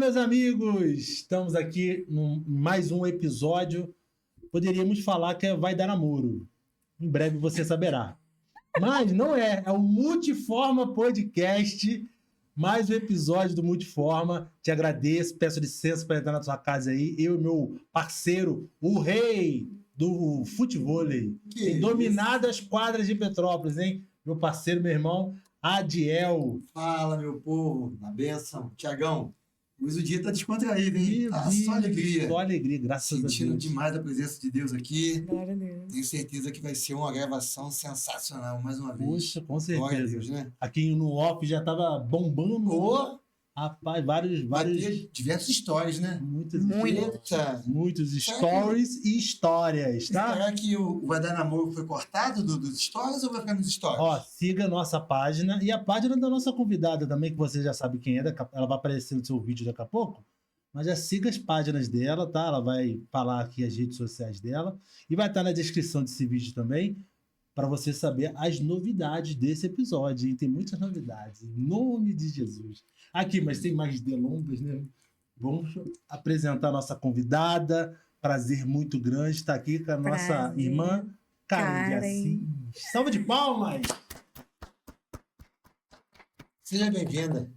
meus amigos! Estamos aqui em mais um episódio. Poderíamos falar que vai dar namoro. Em breve você saberá. Mas não é. É o Multiforma Podcast. Mais um episódio do Multiforma. Te agradeço, peço licença para entrar na sua casa aí. Eu e meu parceiro, o rei do futevôlei. Tem dominado as quadras de Petrópolis, hein? Meu parceiro, meu irmão, Adiel. Fala, meu povo. Na bênção. Tiagão, hoje o dia tá descontraído, hein? Tá só alegria. Só alegria, graças a Deus. Sentindo demais a presença de Deus aqui. Glória a Deus. Tenho certeza que vai ser uma gravação sensacional, mais uma vez. Poxa, com certeza. Glória a Deus, né? Aqui no off já tava bombando. Ô! Rapaz, Vai vários... ter diversas histórias, né? Muitos stories e histórias, tá? Será que o Vai Dar Namoro foi cortado dos stories ou vai ficar nos stories? Ó, siga a nossa página e a página da nossa convidada também, que você já sabe quem é, ela vai aparecer no seu vídeo daqui a pouco. Mas já siga as páginas dela, tá? Ela vai falar aqui as redes sociais dela e vai estar na descrição desse vídeo também, para você saber as novidades desse episódio, hein? Tem muitas novidades, em nome de Jesus. Aqui, mas tem mais delongas, né? Vamos apresentar a nossa convidada. Prazer muito grande estar aqui com a nossa irmã Karen de Assis. Salva de palmas! Seja bem-vinda.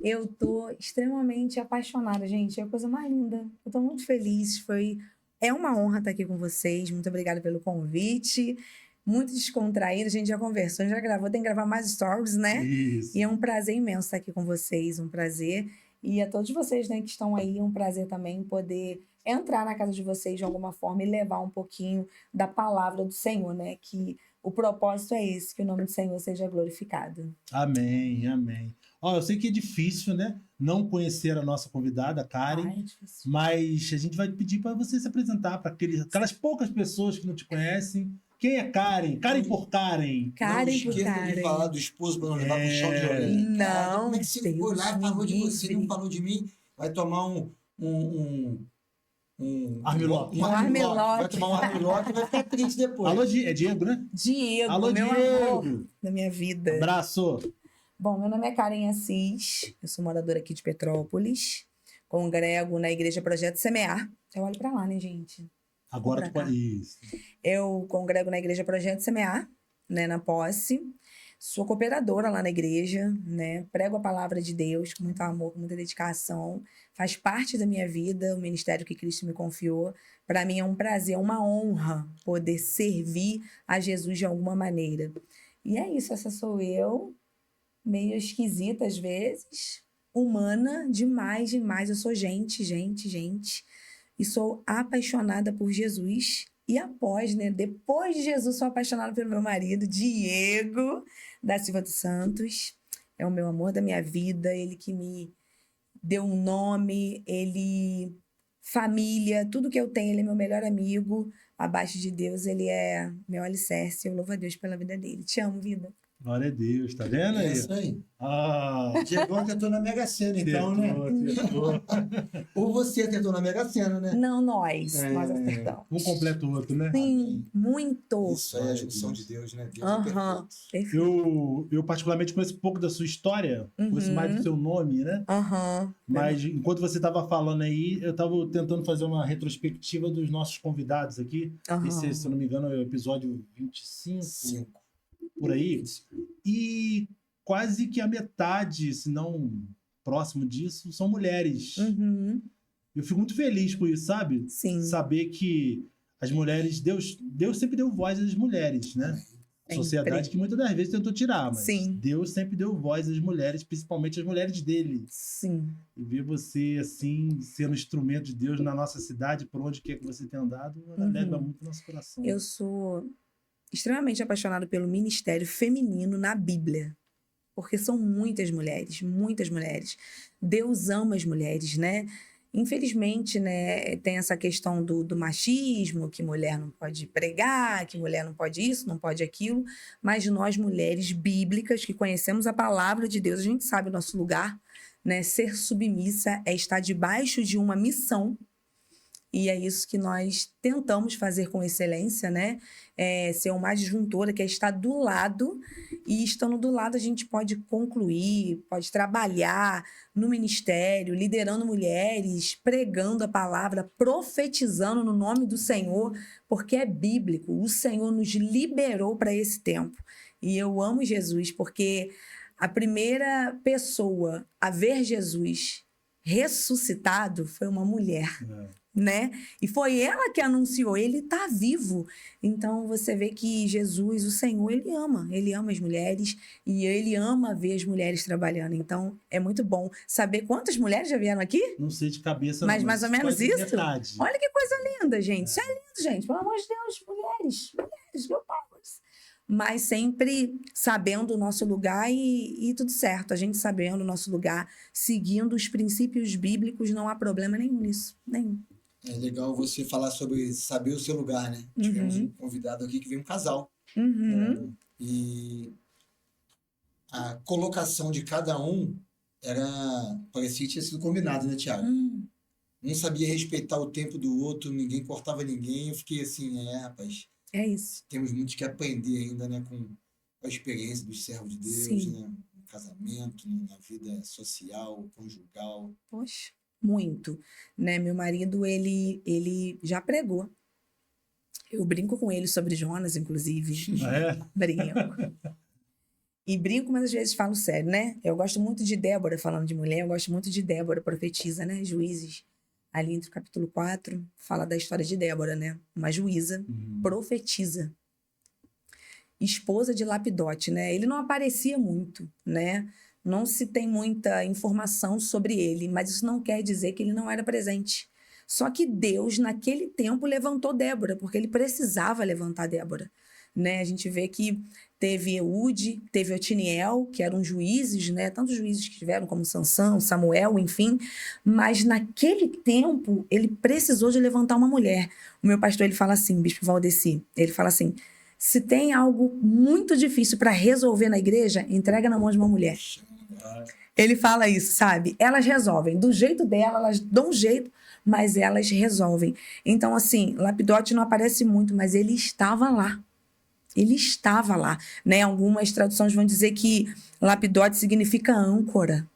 Eu tô extremamente apaixonada, gente. É a coisa mais linda. Eu tô muito feliz. É uma honra estar aqui com vocês. Muito obrigada pelo convite. Muito descontraído. A gente já conversou, já gravou. Tem que gravar mais stories, né? Isso. E é um prazer imenso estar aqui com vocês. Um prazer. E a todos vocês, né, que estão aí, um prazer também poder entrar na casa de vocês de alguma forma e levar um pouquinho da palavra do Senhor, né? Que o propósito é esse, que o nome do Senhor seja glorificado. Amém, amém. Ó, eu sei que é difícil, né? Não conhecer a nossa convidada, Karen, É difícil. mas a gente vai pedir para você se apresentar para aquelas poucas pessoas que não te conhecem. Quem é Karen? Karen por Karen. Não Karen por esqueça de Karen. falar do esposo para não levar pro chão de violência. Não, Como é que você Deus foi lá e falou de me você, livre. não falou de mim? Vai tomar um Armlock. Vai tomar um armlock e vai ficar triste depois. Alô, é Diego, né? Diego, Alô, meu Diego. amor da minha vida. Abraço. Bom, meu nome é Karen Assis, eu sou moradora aqui de Petrópolis, congrego na Igreja Projeto Semear. Eu olho pra lá, né, gente? Agora Pra tu cá. pode... Isso. Eu congrego na Igreja Projeto Semear, né, na Posse. Sou cooperadora lá na igreja, né? Prego a palavra de Deus com muito amor, com muita dedicação. Faz parte da minha vida, o ministério que Cristo me confiou. Para mim é um prazer, é uma honra poder servir a Jesus de alguma maneira. E é isso, essa sou eu, meio esquisita às vezes, humana demais, demais. Eu sou gente. E sou apaixonada por Jesus. E após, né? Depois de Jesus, sou apaixonada pelo meu marido, Diego da Silva dos Santos. É o meu amor da minha vida, ele que me deu um nome, ele... Família, tudo que eu tenho, ele é meu melhor amigo. Abaixo de Deus, ele é meu alicerce. Eu louvo a Deus pela vida dele. Te amo, vida. Glória a Deus, tá vendo É aí? isso aí. Ah, Diego tentou na Mega Sena, então, né? acertou. Ou você tentou na Mega Sena, né? Não, nós acertamos. Um completa o outro, né? Sim, muito. Isso aí é a junção de Deus, né? Deus é Aham, perfeito. perfeito. Eu particularmente conheço pouco da sua história, conheço mais do seu nome, né? Aham. Mas enquanto você estava falando aí, eu estava tentando fazer uma retrospectiva dos nossos convidados aqui. Aham. Esse, se eu não me engano, é o episódio 25, 5. por aí. E quase que a metade, se não próximo disso, são mulheres. Uhum. Eu fico muito feliz com isso, sabe? Sim. Saber que as mulheres, Deus sempre deu voz às mulheres, né? Sempre. Sociedade que muitas das vezes tentou tirar, mas Sim. Deus sempre deu voz às mulheres, principalmente às mulheres dele. Sim. E ver você, assim, sendo instrumento de Deus na nossa cidade, por onde quer que você tenha andado, alegra muito o nosso coração. Eu sou extremamente apaixonada pelo ministério feminino na Bíblia. Porque são muitas mulheres, muitas mulheres. Deus ama as mulheres, né? Infelizmente, né, tem essa questão do machismo, que mulher não pode pregar, que mulher não pode isso, não pode aquilo. Mas nós, mulheres bíblicas, que conhecemos a palavra de Deus, a gente sabe o nosso lugar, né? Ser submissa é estar debaixo de uma missão E é isso que nós tentamos fazer com excelência, né? Ser uma disjuntora, que é estar do lado, e estando do lado a gente pode concluir, pode trabalhar no ministério, liderando mulheres, pregando a palavra, profetizando no nome do Senhor, porque é bíblico. O Senhor nos liberou para esse tempo. E eu amo Jesus, porque a primeira pessoa a ver Jesus ressuscitado foi uma mulher. Né? E foi ela que anunciou, ele está vivo. Então você vê que Jesus, o Senhor, ele ama as mulheres e ele ama ver as mulheres trabalhando. Então é muito bom saber quantas mulheres já vieram aqui. Não sei de cabeça, mas não, mais ou menos quase isso. metade. Olha que coisa linda, gente. Isso é lindo, gente. Pelo amor de Deus, mulheres, meu pai. Mas sempre sabendo o nosso lugar e tudo certo. A gente sabendo o nosso lugar, seguindo os princípios bíblicos, não há problema nenhum nisso. Nenhum. É legal você falar sobre saber o seu lugar, né? Tivemos um convidado aqui que veio um casal. E a colocação de cada um parecia que tinha sido combinado, né, Thiago? Um sabia respeitar o tempo do outro, ninguém cortava ninguém. Eu fiquei assim, rapaz. É isso. Temos muito que aprender ainda, né, com a experiência dos servos de Deus, Sim. né? No casamento, na vida social, conjugal. Poxa, muito, né? Meu marido, ele já pregou. Eu brinco com ele sobre Jonas, inclusive. Brinco. E brinco, mas às vezes falo sério, né? Eu gosto muito de Débora, falando de mulher, eu gosto muito de Débora, profetiza, né? Juízes. Ali entre o capítulo 4, fala da história de Débora, né? Uma juíza, profetiza. Esposa de Lapidote, né? Ele não aparecia muito, né? Não se tem muita informação sobre ele, mas isso não quer dizer que ele não era presente. Só que Deus, naquele tempo, levantou Débora, porque ele precisava levantar Débora, né? A gente vê que teve Eude, teve Otiniel, que eram juízes, né? Tantos juízes que tiveram, como Sansão, Samuel, enfim. Mas naquele tempo, ele precisou de levantar uma mulher. O meu pastor, ele fala assim, Bispo Valdeci, ele fala assim, se tem algo muito difícil para resolver na igreja, entrega na mão de uma mulher. Ele fala isso, sabe? Elas resolvem. Do jeito dela, elas dão um jeito, mas elas resolvem. Então, assim, Lapidote não aparece muito, mas ele estava lá. Ele estava lá, né? Algumas traduções vão dizer que Lapidote significa âncora.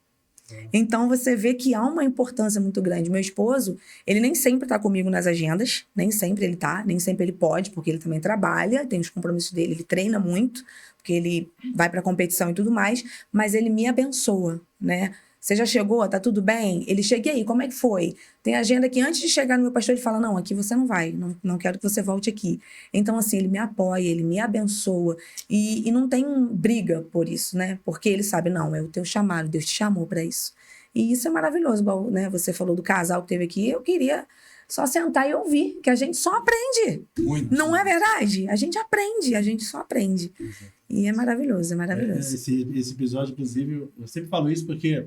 Então, você vê que há uma importância muito grande. Meu esposo, ele nem sempre está comigo nas agendas, nem sempre ele está, nem sempre ele pode, porque ele também trabalha, tem os compromissos dele, ele treina muito, porque ele vai para a competição e tudo mais, mas ele me abençoa, né? Você já chegou? Tá tudo bem? Ele chega aí, como é que foi? Tem agenda que antes de chegar no meu pastor, ele fala, não, aqui você não vai, não quero que você volte aqui. Então, assim, ele me apoia, ele me abençoa. E não tem briga por isso, né? Porque ele sabe, não, é o teu chamado, Deus te chamou para isso. E isso é maravilhoso, igual, né? Você falou do casal que teve aqui, eu queria só sentar e ouvir, que a gente só aprende. Muito. Não é verdade? A gente aprende, a gente só aprende. E é maravilhoso, é maravilhoso. Esse episódio, inclusive, eu sempre falo isso porque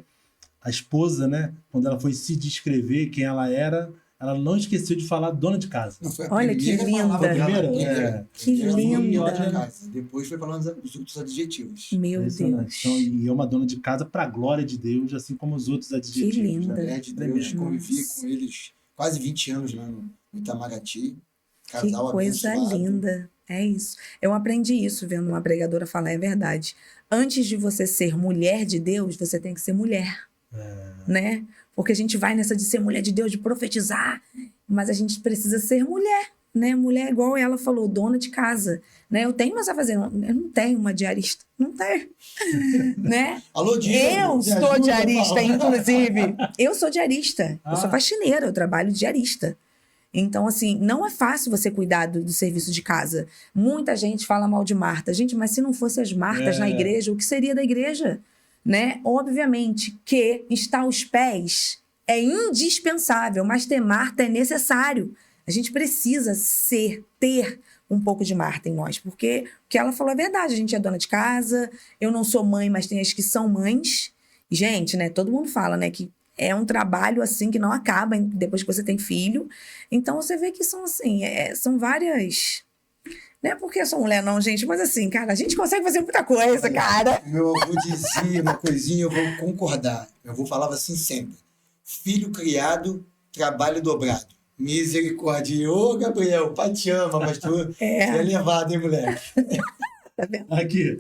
a esposa, né, quando ela foi se descrever quem ela era, ela não esqueceu de falar dona de casa. Não, foi a Olha que linda. Que linda. Depois foi falando os outros adjetivos. Meu Deus. Então, e é uma dona de casa para a glória de Deus, assim como os outros adjetivos. Que linda. Né? Mulher de Deus, convivi com eles quase 20 anos lá no Itamaraty. Casal que coisa abençoado. linda. É isso. Eu aprendi isso vendo uma pregadora falar, é verdade. Antes de você ser mulher de Deus, você tem que ser mulher. Né? Porque a gente vai nessa de ser mulher de Deus, de profetizar, mas a gente precisa ser mulher, né? Mulher, igual ela falou, dona de casa, né? Eu tenho mais a fazer, eu não tenho uma diarista, não tenho, né? Alô, Diego, eu sou diarista, inclusive. Eu sou diarista, eu sou Ah. faxineira, eu trabalho de diarista. Então, assim, não é fácil você cuidar do serviço de casa. Muita gente fala mal de Marta. Gente, mas se não fosse as Martas na igreja, o que seria da igreja? Né? Obviamente que estar aos pés é indispensável, mas ter Marta é necessário. A gente precisa ter um pouco de Marta em nós, porque o que ela falou é verdade, a gente é dona de casa, eu não sou mãe, mas tem as que são mães. Gente, né, todo mundo fala, né, que é um trabalho assim que não acaba depois que você tem filho. Então você vê que são assim, são várias... Não é porque eu sou mulher, não, gente, mas assim, cara, a gente consegue fazer muita coisa, cara. Meu avô dizia uma coisinha, eu vou concordar. Meu avô falava assim sempre: filho criado, trabalho dobrado. Misericórdia. Ô, Gabriel, o pai te ama, mas tu é levado, hein, moleque? Tá vendo? Aqui,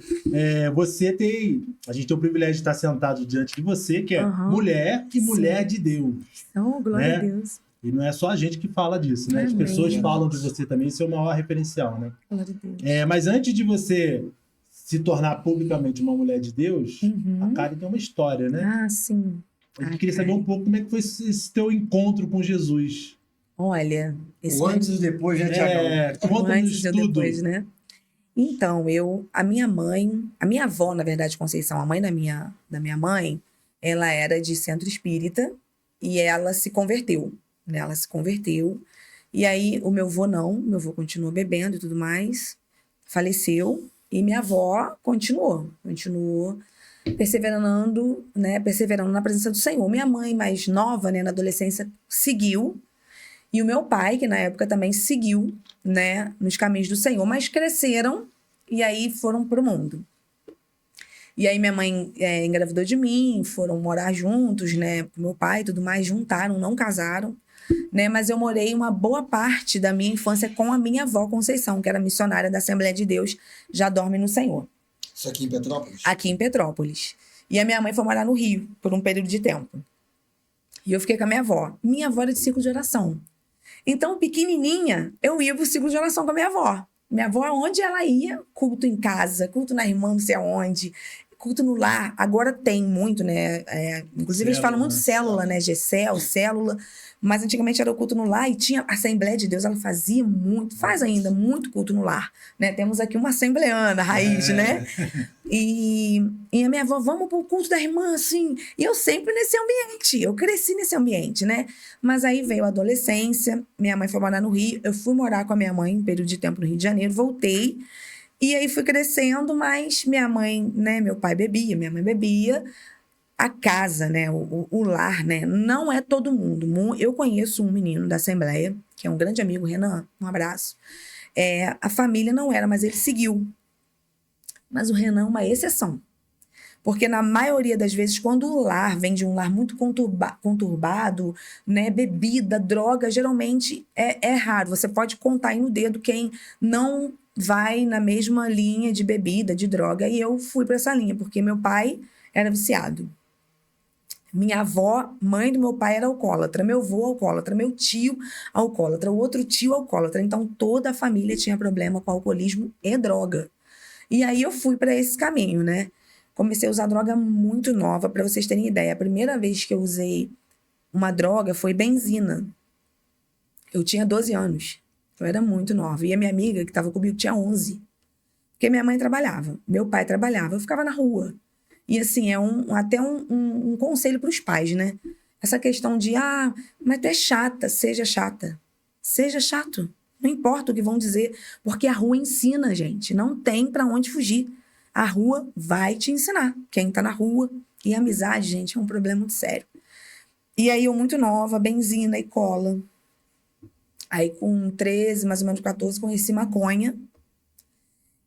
a gente tem o privilégio de estar sentado diante de você, que é mulher e mulher de Deus. Oh, glória a Deus. E não é só a gente que fala disso, né? As pessoas falam de você também, isso é o maior referencial, né? Glória a Deus. Mas antes de você se tornar publicamente uma mulher de Deus, a Karen tem uma história, né? Ah, sim. A gente queria saber um pouco como é que foi esse teu encontro com Jesus. Olha... O antes e depois, né, Tiagão? Conta-nos tudo. Depois, né? Então, a minha avó, na verdade, Conceição, a mãe da minha mãe, ela era de centro espírita e ela se converteu, né? Ela se converteu. E aí, o meu avô continuou bebendo e tudo mais, faleceu. E minha avó continuou perseverando na presença do Senhor. Minha mãe, mais nova, né, na adolescência, seguiu. E o meu pai, que na época também seguiu, né, nos caminhos do Senhor, mas cresceram e aí foram pro mundo. E aí minha mãe engravidou de mim, foram morar juntos, né, com meu pai e tudo mais, juntaram, não casaram, né, mas eu morei uma boa parte da minha infância com a minha avó Conceição, que era missionária da Assembleia de Deus, já dorme no Senhor. Isso aqui em Petrópolis? Aqui em Petrópolis. E a minha mãe foi morar no Rio por um período de tempo. E eu fiquei com a minha avó. Minha avó era de ciclo de oração. Então, pequenininha, eu ia pro ciclo de oração com a minha avó. Minha avó, onde ela ia, culto em casa, culto na irmã, não sei aonde, culto no lar. Agora tem muito, né? Inclusive, eles falam muito célula, né? G-Cel, célula. Mas antigamente era o culto no lar e tinha a Assembleia de Deus, ela fazia muito, faz ainda muito culto no lar, né? Temos aqui uma assembleana, raiz, né? E a minha avó, vamos pro culto da irmã, assim. E eu sempre nesse ambiente, eu cresci nesse ambiente, né? Mas aí veio a adolescência, minha mãe foi morar no Rio, eu fui morar com a minha mãe um período de tempo no Rio de Janeiro, voltei. E aí fui crescendo, mas minha mãe, né? Meu pai bebia, minha mãe bebia. A casa, né, o lar, né, não é todo mundo. Eu conheço um menino da Assembleia, que é um grande amigo, Renan, um abraço. A família não era, mas ele seguiu. Mas o Renan é uma exceção. Porque na maioria das vezes, quando o lar vem de um lar muito conturbado, né, bebida, droga, geralmente é raro. Você pode contar aí no dedo quem não vai na mesma linha de bebida, de droga. E eu fui para essa linha, porque meu pai era viciado. Minha avó, mãe do meu pai, era alcoólatra. Meu avô, alcoólatra. Meu tio, alcoólatra. O outro tio, alcoólatra. Então, toda a família tinha problema com alcoolismo e droga. E aí, eu fui para esse caminho, né? Comecei a usar droga muito nova, para vocês terem ideia. A primeira vez que eu usei uma droga foi benzina. Eu tinha 12 anos. Eu era muito nova. E a minha amiga, que estava comigo, tinha 11. Porque minha mãe trabalhava. Meu pai trabalhava. Eu ficava na rua. E assim, até um conselho para os pais, né? Essa questão de, mas tu é chata, seja chata. Seja chato. Não importa o que vão dizer, porque a rua ensina, gente. Não tem para onde fugir. A rua vai te ensinar. Quem tá na rua. E a amizade, gente, é um problema muito sério. E aí, eu muito nova, benzina e cola. Aí, com 13, mais ou menos 14, conheci maconha.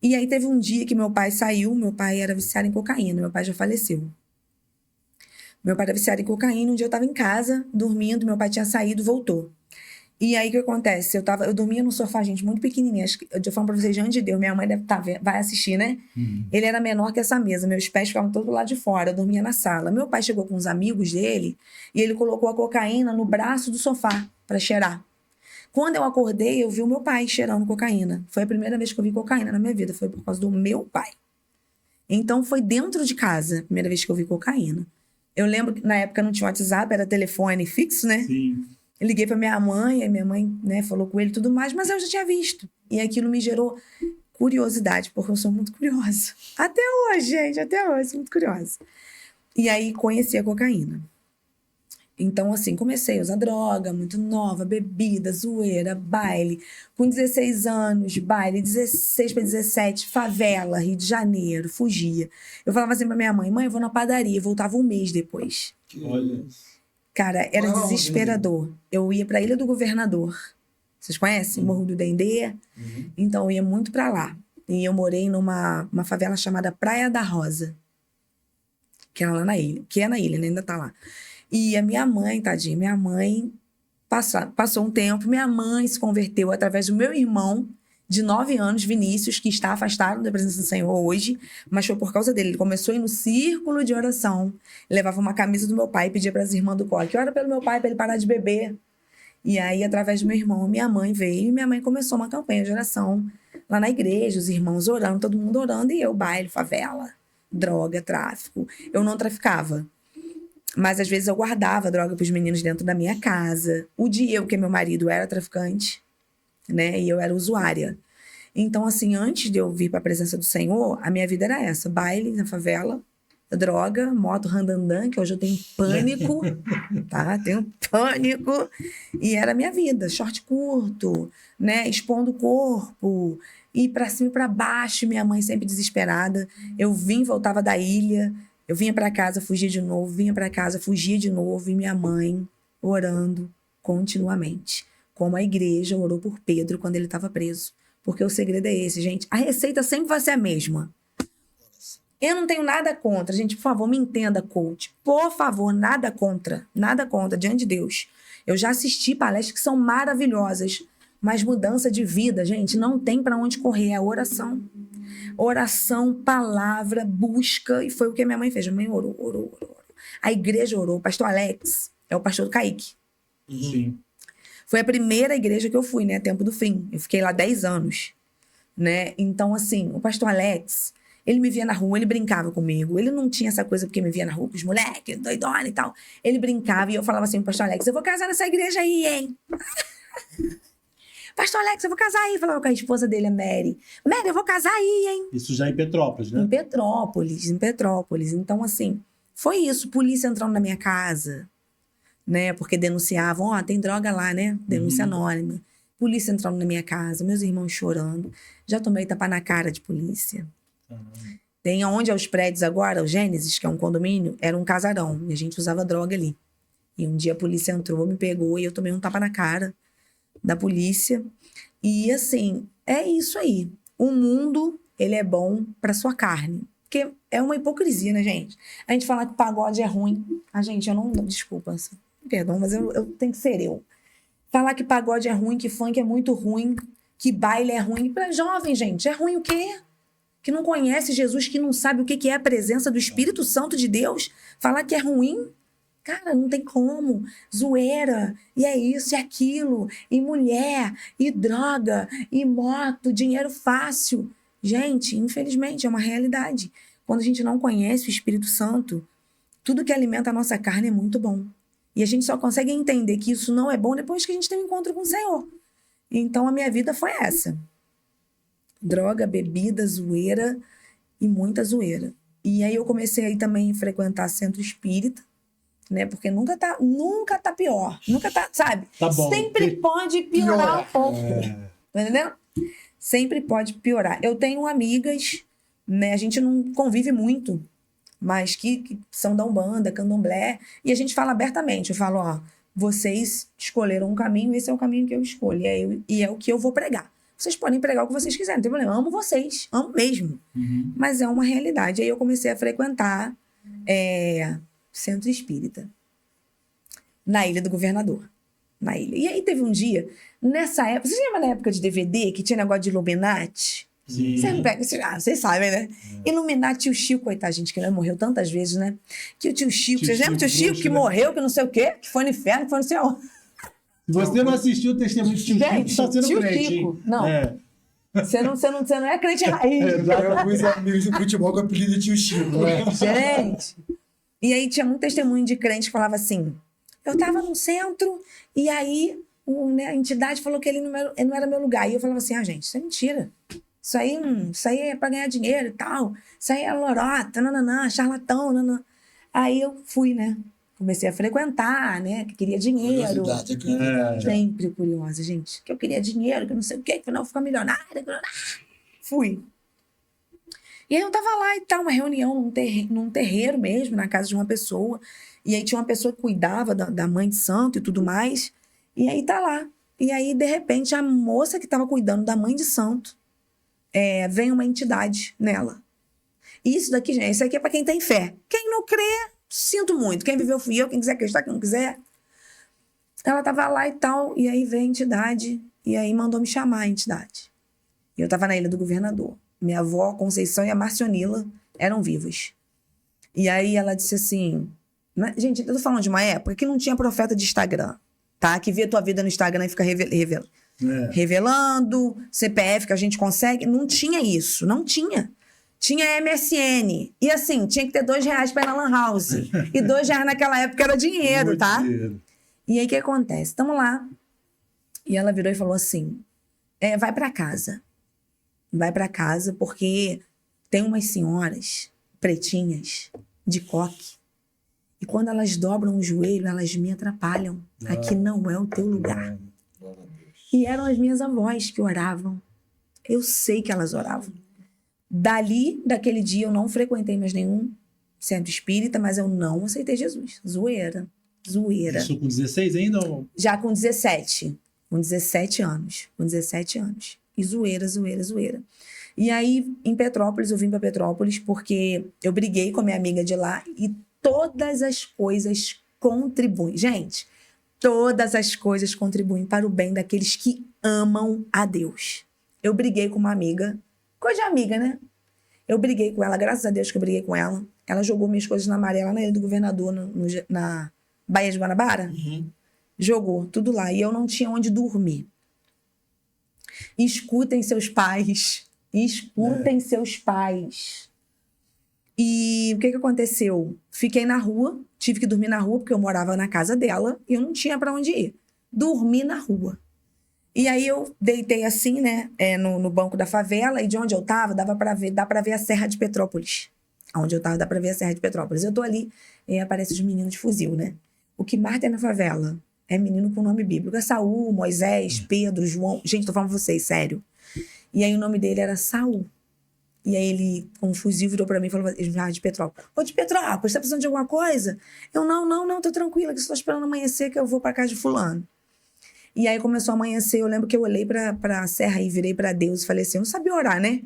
E aí teve um dia que meu pai saiu, meu pai era viciado em cocaína, meu pai já faleceu. Meu pai era viciado em cocaína, um dia eu estava em casa, dormindo, meu pai tinha saído, voltou. E aí o que acontece? Eu dormia no sofá, gente, muito pequenininha, eu falo pra vocês, diante de Deus, minha mãe deve vai assistir, né? Ele era menor que essa mesa, meus pés ficavam todos lá de fora, eu dormia na sala. Meu pai chegou com uns amigos dele e ele colocou a cocaína no braço do sofá para cheirar. Quando eu acordei, eu vi o meu pai cheirando cocaína. Foi a primeira vez que eu vi cocaína na minha vida. Foi por causa do meu pai. Então, foi dentro de casa a primeira vez que eu vi cocaína. Eu lembro que na época não tinha WhatsApp, era telefone fixo, né? Sim. Eu liguei pra minha mãe, aí minha mãe, né, falou com ele e tudo mais, mas eu já tinha visto. E aquilo me gerou curiosidade, porque eu sou muito curiosa. Até hoje, gente, até hoje, sou muito curiosa. E aí, conheci a cocaína. Então, assim, comecei a usar droga, muito nova, bebida, zoeira, baile. Com 16 anos, baile, 16 para 17, favela, Rio de Janeiro, fugia. Eu falava assim pra minha mãe, eu vou na padaria, voltava um mês depois. Olha. Cara, era desesperador. Eu ia pra Ilha do Governador. Vocês conhecem? Morro do Dendê? Então, eu ia muito pra lá. E eu morei numa favela chamada Praia da Rosa. Que era lá na ilha. Que é na ilha, né? Ainda tá lá. E a minha mãe, tadinha, minha mãe Passou um tempo, minha mãe se converteu através do meu irmão, de 9 anos, Vinícius, que está afastado da presença do Senhor hoje, mas foi por causa dele. Ele começou a ir no círculo de oração, levava uma camisa do meu pai e pedia para as irmãs do coque, ora pelo meu pai para ele parar de beber. E aí, através do meu irmão, minha mãe veio e minha mãe começou uma campanha de oração lá na igreja, os irmãos orando, todo mundo orando, e eu, baile, favela, droga, tráfico. Eu não traficava, mas às vezes eu guardava droga para os meninos dentro da minha casa. O Diego, que é meu marido, era traficante, né? E eu era usuária. Então, assim, antes de eu vir para a presença do Senhor, a minha vida era essa: baile na favela, droga, moto randandan, que hoje eu tenho pânico, tá? Tenho pânico. E era a minha vida, short curto, né? Expondo o corpo, ir para cima e para baixo, minha mãe sempre desesperada. Eu voltava da ilha, eu vinha para casa, fugia de novo, vinha para casa, fugia de novo, e minha mãe orando continuamente. Como a igreja orou por Pedro quando ele estava preso. Porque o segredo é esse, gente. A receita sempre vai ser a mesma. Eu não tenho nada contra. Gente, por favor, me entenda, coach. Por favor, nada contra. Nada contra, diante de Deus. Eu já assisti palestras que são maravilhosas. Mas mudança de vida, gente, não tem para onde correr. É a oração. Oração, palavra, busca. E foi o que a minha mãe fez. A minha mãe orou. A igreja orou. O pastor Alex é o pastor do Kaique. Sim. Foi a primeira igreja que eu fui, né? Tempo do Fim. Eu fiquei lá 10 anos, né? Então, assim, o pastor Alex, ele me via na rua, ele brincava comigo. Ele não tinha essa coisa porque me via na rua com os moleques, doidona e tal. Ele brincava e eu falava assim pro pastor Alex, eu vou casar nessa igreja aí, hein? Pastor Alex, eu vou casar aí. Falava com a esposa dele, a Mary. Mary, eu vou casar aí, hein? Isso já em Petrópolis, né? Em Petrópolis. Então, assim, foi isso. Polícia entrando na minha casa, né? Porque denunciavam, tem droga lá, né? Denúncia anônima. Polícia entrando na minha casa, meus irmãos chorando. Já tomei tapa na cara de polícia. Tem onde é os prédios agora, o Gênesis, que é um condomínio, era um casarão. E a gente usava droga ali. E um dia a polícia entrou, me pegou e eu tomei um tapa na cara da polícia. E assim, é isso aí. O mundo, ele é bom pra sua carne. Porque é uma hipocrisia, né, gente? A gente fala que pagode é ruim. Gente, eu não... Desculpa, perdão, mas eu tenho que ser eu. Falar que pagode é ruim, que funk é muito ruim, que baile é ruim. Pra jovem, gente, é ruim o quê? Que não conhece Jesus, que não sabe o que é a presença do Espírito Santo de Deus. Falar que é ruim? Cara, não tem como. Zoeira, e é isso, e aquilo, e mulher, e droga, e moto, dinheiro fácil. Gente, infelizmente, é uma realidade. Quando a gente não conhece o Espírito Santo, tudo que alimenta a nossa carne é muito bom. E a gente só consegue entender que isso não é bom depois que a gente tem um encontro com o Senhor. Então, a minha vida foi essa. Droga, bebida, zoeira e muita zoeira. E aí eu comecei aí também a frequentar centro espírita, né? Porque nunca tá pior. Nunca tá, sabe? Tá bom. Sempre pode piorar um pouco. Tá entendendo? Sempre pode piorar. Eu tenho amigas, né? A gente não convive muito, mas que são da Umbanda, Candomblé, e a gente fala abertamente. Eu falo, vocês escolheram um caminho, esse é o caminho que eu escolho, e é o que eu vou pregar. Vocês podem pregar o que vocês quiserem, não tem problema. Eu amo vocês, amo mesmo. Mas é uma realidade. Aí eu comecei a frequentar centro espírita na Ilha do Governador. Na ilha. E aí teve um dia, nessa época... Vocês lembram na época de DVD, que tinha negócio de Illuminati? Sim. Vocês sabem, né? Illuminati, o Chico, coitado, gente, que ele morreu tantas vezes, né? Que o tio Chico, vocês lembram do tio Chico que morreu, que não sei o quê, que foi no inferno, que foi no céu? Se você não assistiu o testemunho do tio Chico, está sendo tio crente. Chico, não. Você não é crente raiz. Alguns amigos do futebol com o apelido de tio Chico. Gente. E aí tinha muito testemunho de crente que falava assim, eu tava no centro e aí a entidade falou que ele não era meu lugar. E eu falava assim, gente, isso é mentira. Isso aí é pra ganhar dinheiro e tal. Isso aí é lorota, nananã, charlatão, nananã. Aí eu fui, né? Comecei a frequentar, né? Que queria dinheiro. Sempre curiosa, gente. Que eu queria dinheiro, que não sei o quê, que não, eu vou ficar milionária. Fui. E aí eu tava lá e tal, uma reunião num terreiro mesmo, na casa de uma pessoa. E aí tinha uma pessoa que cuidava da mãe de santo e tudo mais. E aí tá lá. E aí, de repente, a moça que tava cuidando da mãe de santo, vem uma entidade nela. Isso daqui, gente, isso aqui é pra quem tem fé. Quem não crê, sinto muito. Quem viveu fui eu, quem quiser acreditar, quem não quiser. Ela tava lá e tal, e aí veio a entidade, e aí mandou me chamar a entidade. E eu tava na Ilha do Governador. Minha avó, a Conceição e a Marcionila eram vivos. E aí ela disse assim... Gente, eu tô falando de uma época que não tinha profeta de Instagram, tá? Que vê tua vida no Instagram e fica revelando, CPF que a gente consegue. Não tinha isso, não tinha. Tinha MSN. E assim, tinha que ter R$2 pra ir na Lan House. E R$2 naquela época era dinheiro, Muito tá? dinheiro. E aí o que acontece? Estamos lá. E ela virou e falou assim: vai pra casa. Vai pra casa porque tem umas senhoras pretinhas de coque. E quando elas dobram o joelho, elas me atrapalham. Aqui não é o teu lugar. E eram as minhas avós que oravam. Eu sei que elas oravam. Daquele dia, eu não frequentei mais nenhum centro espírita, mas eu não aceitei Jesus. Zoeira. Isso com 16 ainda? Ou... Já com 17. Com 17 anos. E zoeira. E aí, em Petrópolis, eu vim para Petrópolis porque eu briguei com a minha amiga de lá e todas as coisas contribuem. Gente, todas as coisas contribuem para o bem daqueles que amam a Deus. Eu briguei com uma amiga, coisa de amiga, né? Eu briguei com ela, graças a Deus que eu briguei com ela. Ela jogou minhas coisas na maré lá na Ilha do Governador, na Baía de Guanabara. Uhum. Jogou tudo lá. E eu não tinha onde dormir. Escutem seus pais. Seus pais. E o que aconteceu? Fiquei na rua, tive que dormir na rua, porque eu morava na casa dela e eu não tinha para onde ir. Dormi na rua. E aí eu deitei assim, né, no banco da favela, e de onde eu tava, dá pra ver a Serra de Petrópolis. Onde eu tava, dá pra ver a Serra de Petrópolis. Eu tô ali, e aparecem os meninos de fuzil, né? O que mais tem na favela é menino com nome bíblico. É Saul, Moisés, Pedro, João. Gente, tô falando pra vocês, sério. E aí o nome dele era Saul. E aí ele, com um fuzil, virou pra mim e falou: de Petrópolis. Ô, de Petrópolis, tá precisando de alguma coisa? Eu, não, tô tranquila, que eu tô esperando amanhecer que eu vou pra casa de fulano. E aí começou a amanhecer, eu lembro que eu olhei pra serra e virei pra Deus e falei assim, eu não sabia orar, né?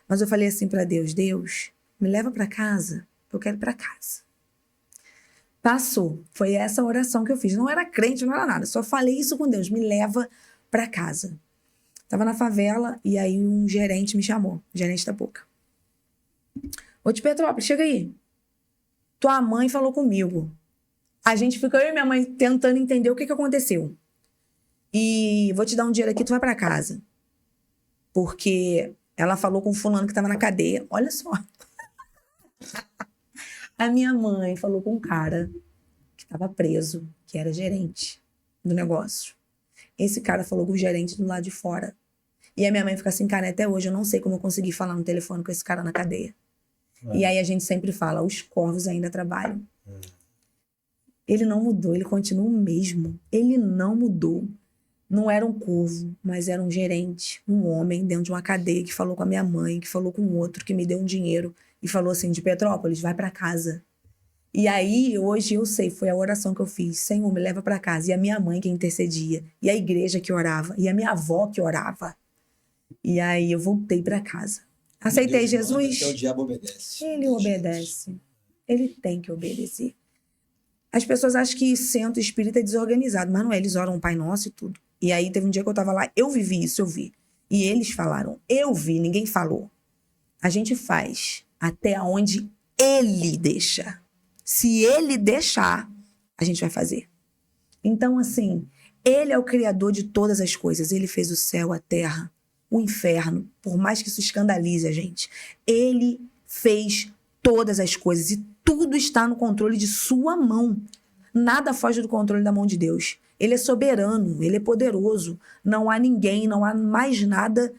Mas eu falei assim pra Deus, Deus, me leva pra casa, eu quero ir pra casa. Passou, foi essa oração que eu fiz. Não era crente, não era nada, só falei isso com Deus, me leva pra casa. Tava na favela e aí um gerente me chamou, gerente da Boca. Ô, de Petrópolis, chega aí. Tua mãe falou comigo. A gente ficou, eu e minha mãe, tentando entender o que aconteceu. E vou te dar um dinheiro aqui, tu vai pra casa. Porque ela falou com o fulano que tava na cadeia. Olha só. A minha mãe falou com um cara que tava preso, que era gerente do negócio. Esse cara falou com o gerente do lado de fora. E a minha mãe fica assim, cara, até hoje eu não sei como eu consegui falar no telefone com esse cara na cadeia. E aí a gente sempre fala, os corvos ainda trabalham. Ele não mudou, ele continua o mesmo. Ele não mudou. Não era um corvo, mas era um gerente, um homem dentro de uma cadeia que falou com a minha mãe, que falou com o outro, que me deu um dinheiro e falou assim, de Petrópolis, vai pra casa. E aí, hoje eu sei, foi a oração que eu fiz, Senhor, me leva pra casa. E a minha mãe que intercedia, e a igreja que orava, e a minha avó que orava. E aí eu voltei pra casa. Aceitei Deus Jesus. manda, o diabo obedece. Ele obedece. Ele tem que obedecer. As pessoas acham que centro espírita é desorganizado, mas não é, eles oram o Pai Nosso e tudo. E aí teve um dia que eu tava lá, eu vivi isso, eu vi. E eles falaram, eu vi, ninguém falou. A gente faz até onde ele deixa. Se ele deixar, a gente vai fazer. Então, assim, ele é o criador de todas as coisas. Ele fez o céu, a terra, o inferno, por mais que isso escandalize a gente. Ele fez todas as coisas e tudo está no controle de sua mão. Nada foge do controle da mão de Deus. Ele é soberano, ele é poderoso. Não há ninguém, não há mais nada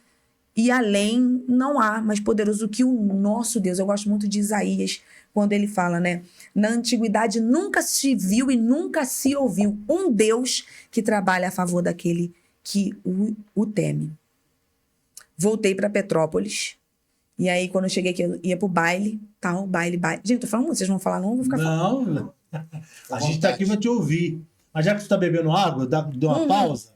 e além não há mais poderoso que o nosso Deus. Eu gosto muito de Isaías, quando ele fala, né? Na antiguidade nunca se viu e nunca se ouviu um Deus que trabalha a favor daquele que o teme. Voltei para Petrópolis. E aí, quando eu cheguei aqui, eu ia pro baile, tal, baile. Gente, tô falando, vocês vão falar não? Eu vou ficar falando. Não, a gente tá aqui pra te ouvir. Mas já que tu tá bebendo água, dá uma pausa.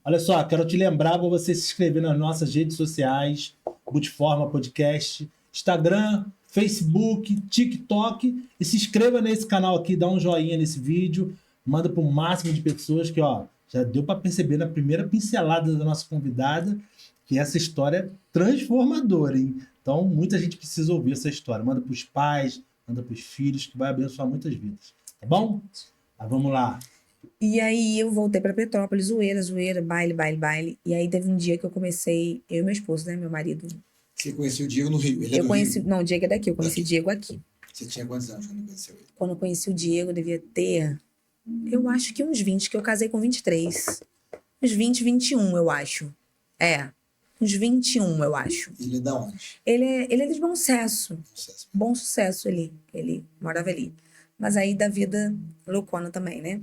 Olha só, quero te lembrar para você se inscrever nas nossas redes sociais, Multiforma Podcast, Instagram, Facebook, TikTok, e se inscreva nesse canal aqui, dá um joinha nesse vídeo, Manda para o máximo de pessoas que, ó, já deu para perceber na primeira pincelada da nossa convidada que essa história é transformadora, hein? Então, muita gente precisa ouvir essa história. Manda para os pais, manda para os filhos, que vai abençoar muitas vidas. Tá bom? Tá, vamos lá. E aí eu voltei para Petrópolis, zoeira, baile. E aí teve um dia que eu comecei, eu e meu esposo, né, meu marido. Você conheceu o Diego no Rio? Ele é Eu do conheci, Rio? não, o Diego é daqui, eu conheci o Diego aqui. Você tinha quantos anos quando conheceu ele? Quando eu conheci o Diego, eu devia ter, eu acho que uns 20, que eu casei com 23. Uns 20, 21, eu acho. Uns 21, eu acho. Ele é da onde? Ele é de Bom Sucesso. Bom Sucesso ali. Ele morava ali. Mas aí da vida loucona também, né?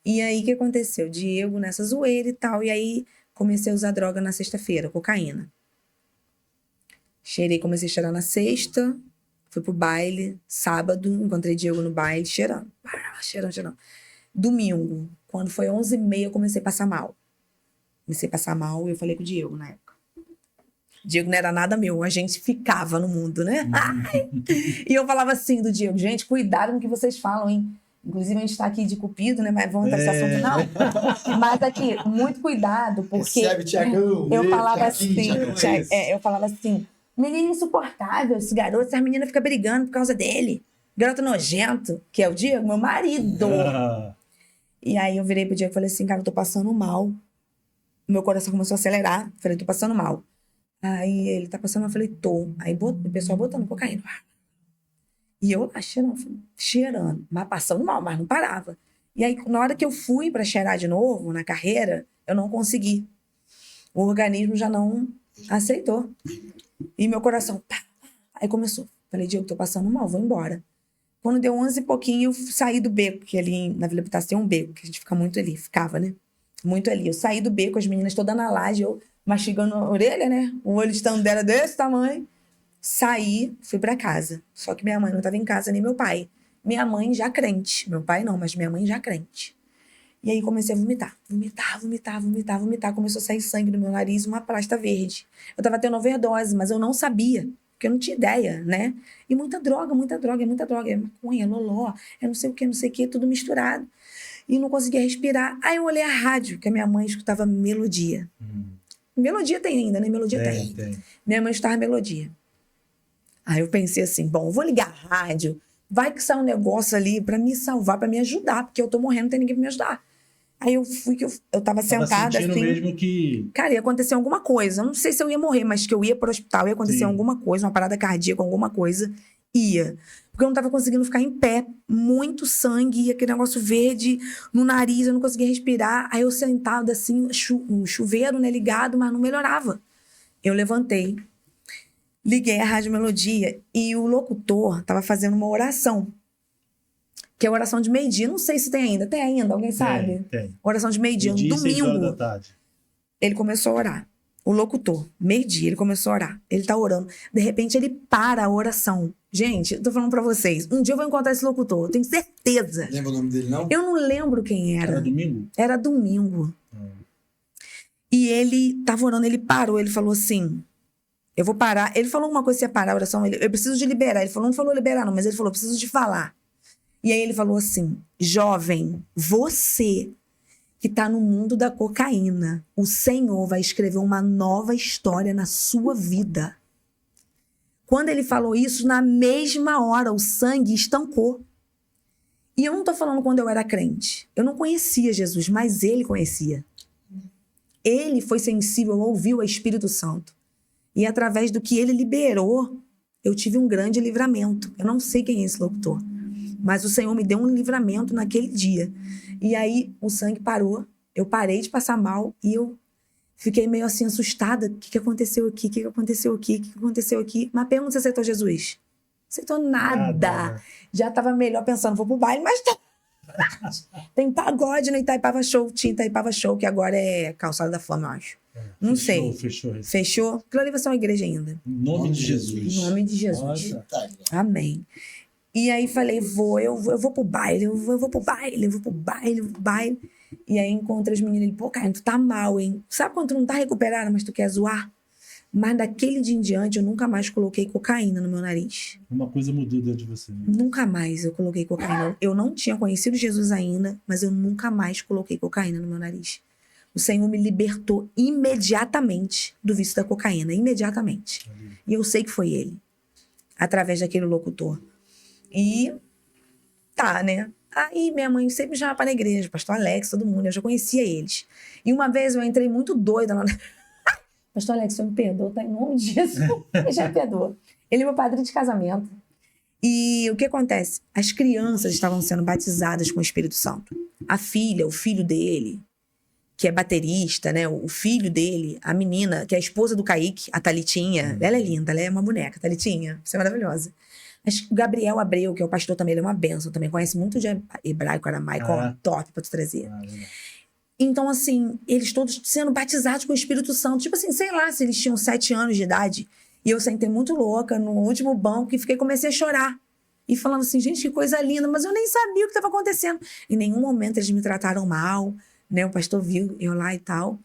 E aí, o que aconteceu? Diego nessa zoeira e tal. E aí, comecei a usar droga na sexta-feira, cocaína. Comecei a cheirar na sexta. Fui pro baile. Sábado, encontrei Diego no baile, cheirando. Cheirando. Domingo, quando foi 11h30, eu comecei a passar mal. E eu falei com o Diego na época. Diego não era nada meu, a gente ficava no mundo, né? E eu falava assim do Diego, gente, cuidado com o que vocês falam, hein? Inclusive, a gente tá aqui de Cupido, né? Mas vamos entrar nesse assunto, não. Mas aqui, muito cuidado, porque Recebe, Tiagão. eu falava assim, menino insuportável, esse garoto, essa menina fica brigando por causa dele. Garoto nojento, que é o Diego, meu marido. E aí eu virei pro Diego e falei assim, cara, eu tô passando mal. Meu coração começou a acelerar. Falei, tô passando mal. Aí ele, tá passando mal? Eu falei, tô. Aí o pessoal botando cocaína. E eu lá cheirando, mas passando mal, mas não parava. E aí, na hora que eu fui pra cheirar de novo, na carreira, eu não consegui. O organismo já não aceitou. E meu coração, pá. Aí começou. Falei, Diego, tô passando mal, vou embora. Quando deu 11 e pouquinho, eu saí do beco, que ali na Vila Pitácio tem um beco, que a gente fica muito ali, ficava, né? Muito ali. Eu saí do beco, as meninas todas na laje, eu mastigando a orelha, né? O olho de dela desse tamanho. Saí, fui pra casa. Só que minha mãe não tava em casa, nem meu pai. Minha mãe já crente. Meu pai não, mas minha mãe já crente. E aí comecei a vomitar. Vomitar. Começou a sair sangue do meu nariz, uma plasta verde. Eu tava tendo overdose, mas eu não sabia. Porque eu não tinha ideia, né? E muita droga. É maconha, é loló, é não sei o que, tudo misturado. E não conseguia respirar. Aí eu olhei a rádio, que a minha mãe escutava Melodia. Melodia tem ainda, né? Melodia tem. Minha mãe escutava Melodia. Aí eu pensei assim, bom, eu vou ligar a rádio, vai que sai um negócio ali pra me salvar, pra me ajudar, porque eu tô morrendo, não tem ninguém pra me ajudar. Aí eu fui, eu tava sentada assim. Mesmo que... Cara, ia acontecer alguma coisa. Eu não sei se eu ia morrer, mas que eu ia pro hospital, ia acontecer alguma coisa, uma parada cardíaca, alguma coisa. Ia. Porque eu não tava conseguindo ficar em pé. Muito sangue, aquele negócio verde no nariz, eu não conseguia respirar. Aí eu sentada assim, um chuveiro, né, ligado, mas não melhorava. Eu levantei, liguei a Rádio Melodia e o locutor tava fazendo uma oração. Que é a oração de meio-dia. Não sei se tem ainda. Tem ainda? Alguém sabe? Tem. Oração de meio-dia. Um domingo. 6 horas da tarde. Ele começou a orar. O locutor, meio-dia, ele começou a orar. Ele tá orando. De repente, ele para a oração. Gente, eu tô falando pra vocês. Um dia eu vou encontrar esse locutor. Eu tenho certeza. Lembra o nome dele, não? Eu não lembro quem era. Era domingo? Era domingo. E ele tava orando. Ele parou. Ele falou assim... Eu vou parar. Ele falou uma coisa, se ia parar a oração. Eu preciso de liberar. Ele falou, não falou liberar não, mas ele falou, preciso de falar. E aí ele falou assim, jovem, você que tá no mundo da cocaína, o Senhor vai escrever uma nova história na sua vida. Quando ele falou isso, na mesma hora, o sangue estancou. E eu não tô falando quando eu era crente. Eu não conhecia Jesus, mas ele conhecia. Ele foi sensível, ouviu o Espírito Santo. E através do que ele liberou, eu tive um grande livramento. Eu não sei quem é esse locutor. Mas o Senhor me deu um livramento naquele dia. E aí o sangue parou, eu parei de passar mal e eu fiquei meio assim assustada. O que aconteceu aqui? O que aconteceu aqui? O que aconteceu aqui? Mas pergunta se aceitou Jesus. Aceitou nada. Já estava melhor pensando, vou pro baile, mas tem pagode no Itaipava Show. Tinha Itaipava Show, que agora é Calçada da Fama, eu acho. Não sei. Fechou? Aquilo ali vai ser uma igreja ainda. Em nome de Jesus. Em nome de Jesus. Amém. E aí falei, eu vou pro baile, eu vou pro baile. E aí encontro as meninas, ele, pô, cara, tu tá mal, hein? Sabe quando tu não tá recuperada, mas tu quer zoar? Mas daquele dia em diante, eu nunca mais coloquei cocaína no meu nariz. Uma coisa mudou dentro de você. Né? Nunca mais eu coloquei cocaína. Eu não tinha conhecido Jesus ainda, mas eu nunca mais coloquei cocaína no meu nariz. O Senhor me libertou imediatamente do vício da cocaína. Imediatamente. E eu sei que foi Ele. Através daquele locutor. E tá, né? Aí minha mãe sempre chamava para a igreja, pastor Alex, todo mundo, eu já conhecia eles. E uma vez eu entrei muito doida lá. Pastor Alex, me perdoa, tá? Em nome de Jesus, ele já me perdoa. Ele é meu padrinho de casamento. E o que acontece? As crianças estavam sendo batizadas com o Espírito Santo. A filha, o filho dele, que é baterista, né? O filho dele, a menina, que é a esposa do Kaique, a Thalitinha. Ela é linda, ela é uma boneca, Thalitinha. Você é maravilhosa. Mas o Gabriel Abreu, que é o pastor também, ele é uma bênção também. Conhece muito de hebraico, aramaico, top pra tu trazer. Então, assim, eles todos sendo batizados com o Espírito Santo. Tipo assim, sei lá se eles tinham 7 anos de idade. E eu sentei muito louca no último banco e comecei a chorar. E falando assim, gente, que coisa linda. Mas eu nem sabia o que estava acontecendo. Em nenhum momento eles me trataram mal, né? O pastor viu eu lá e tal.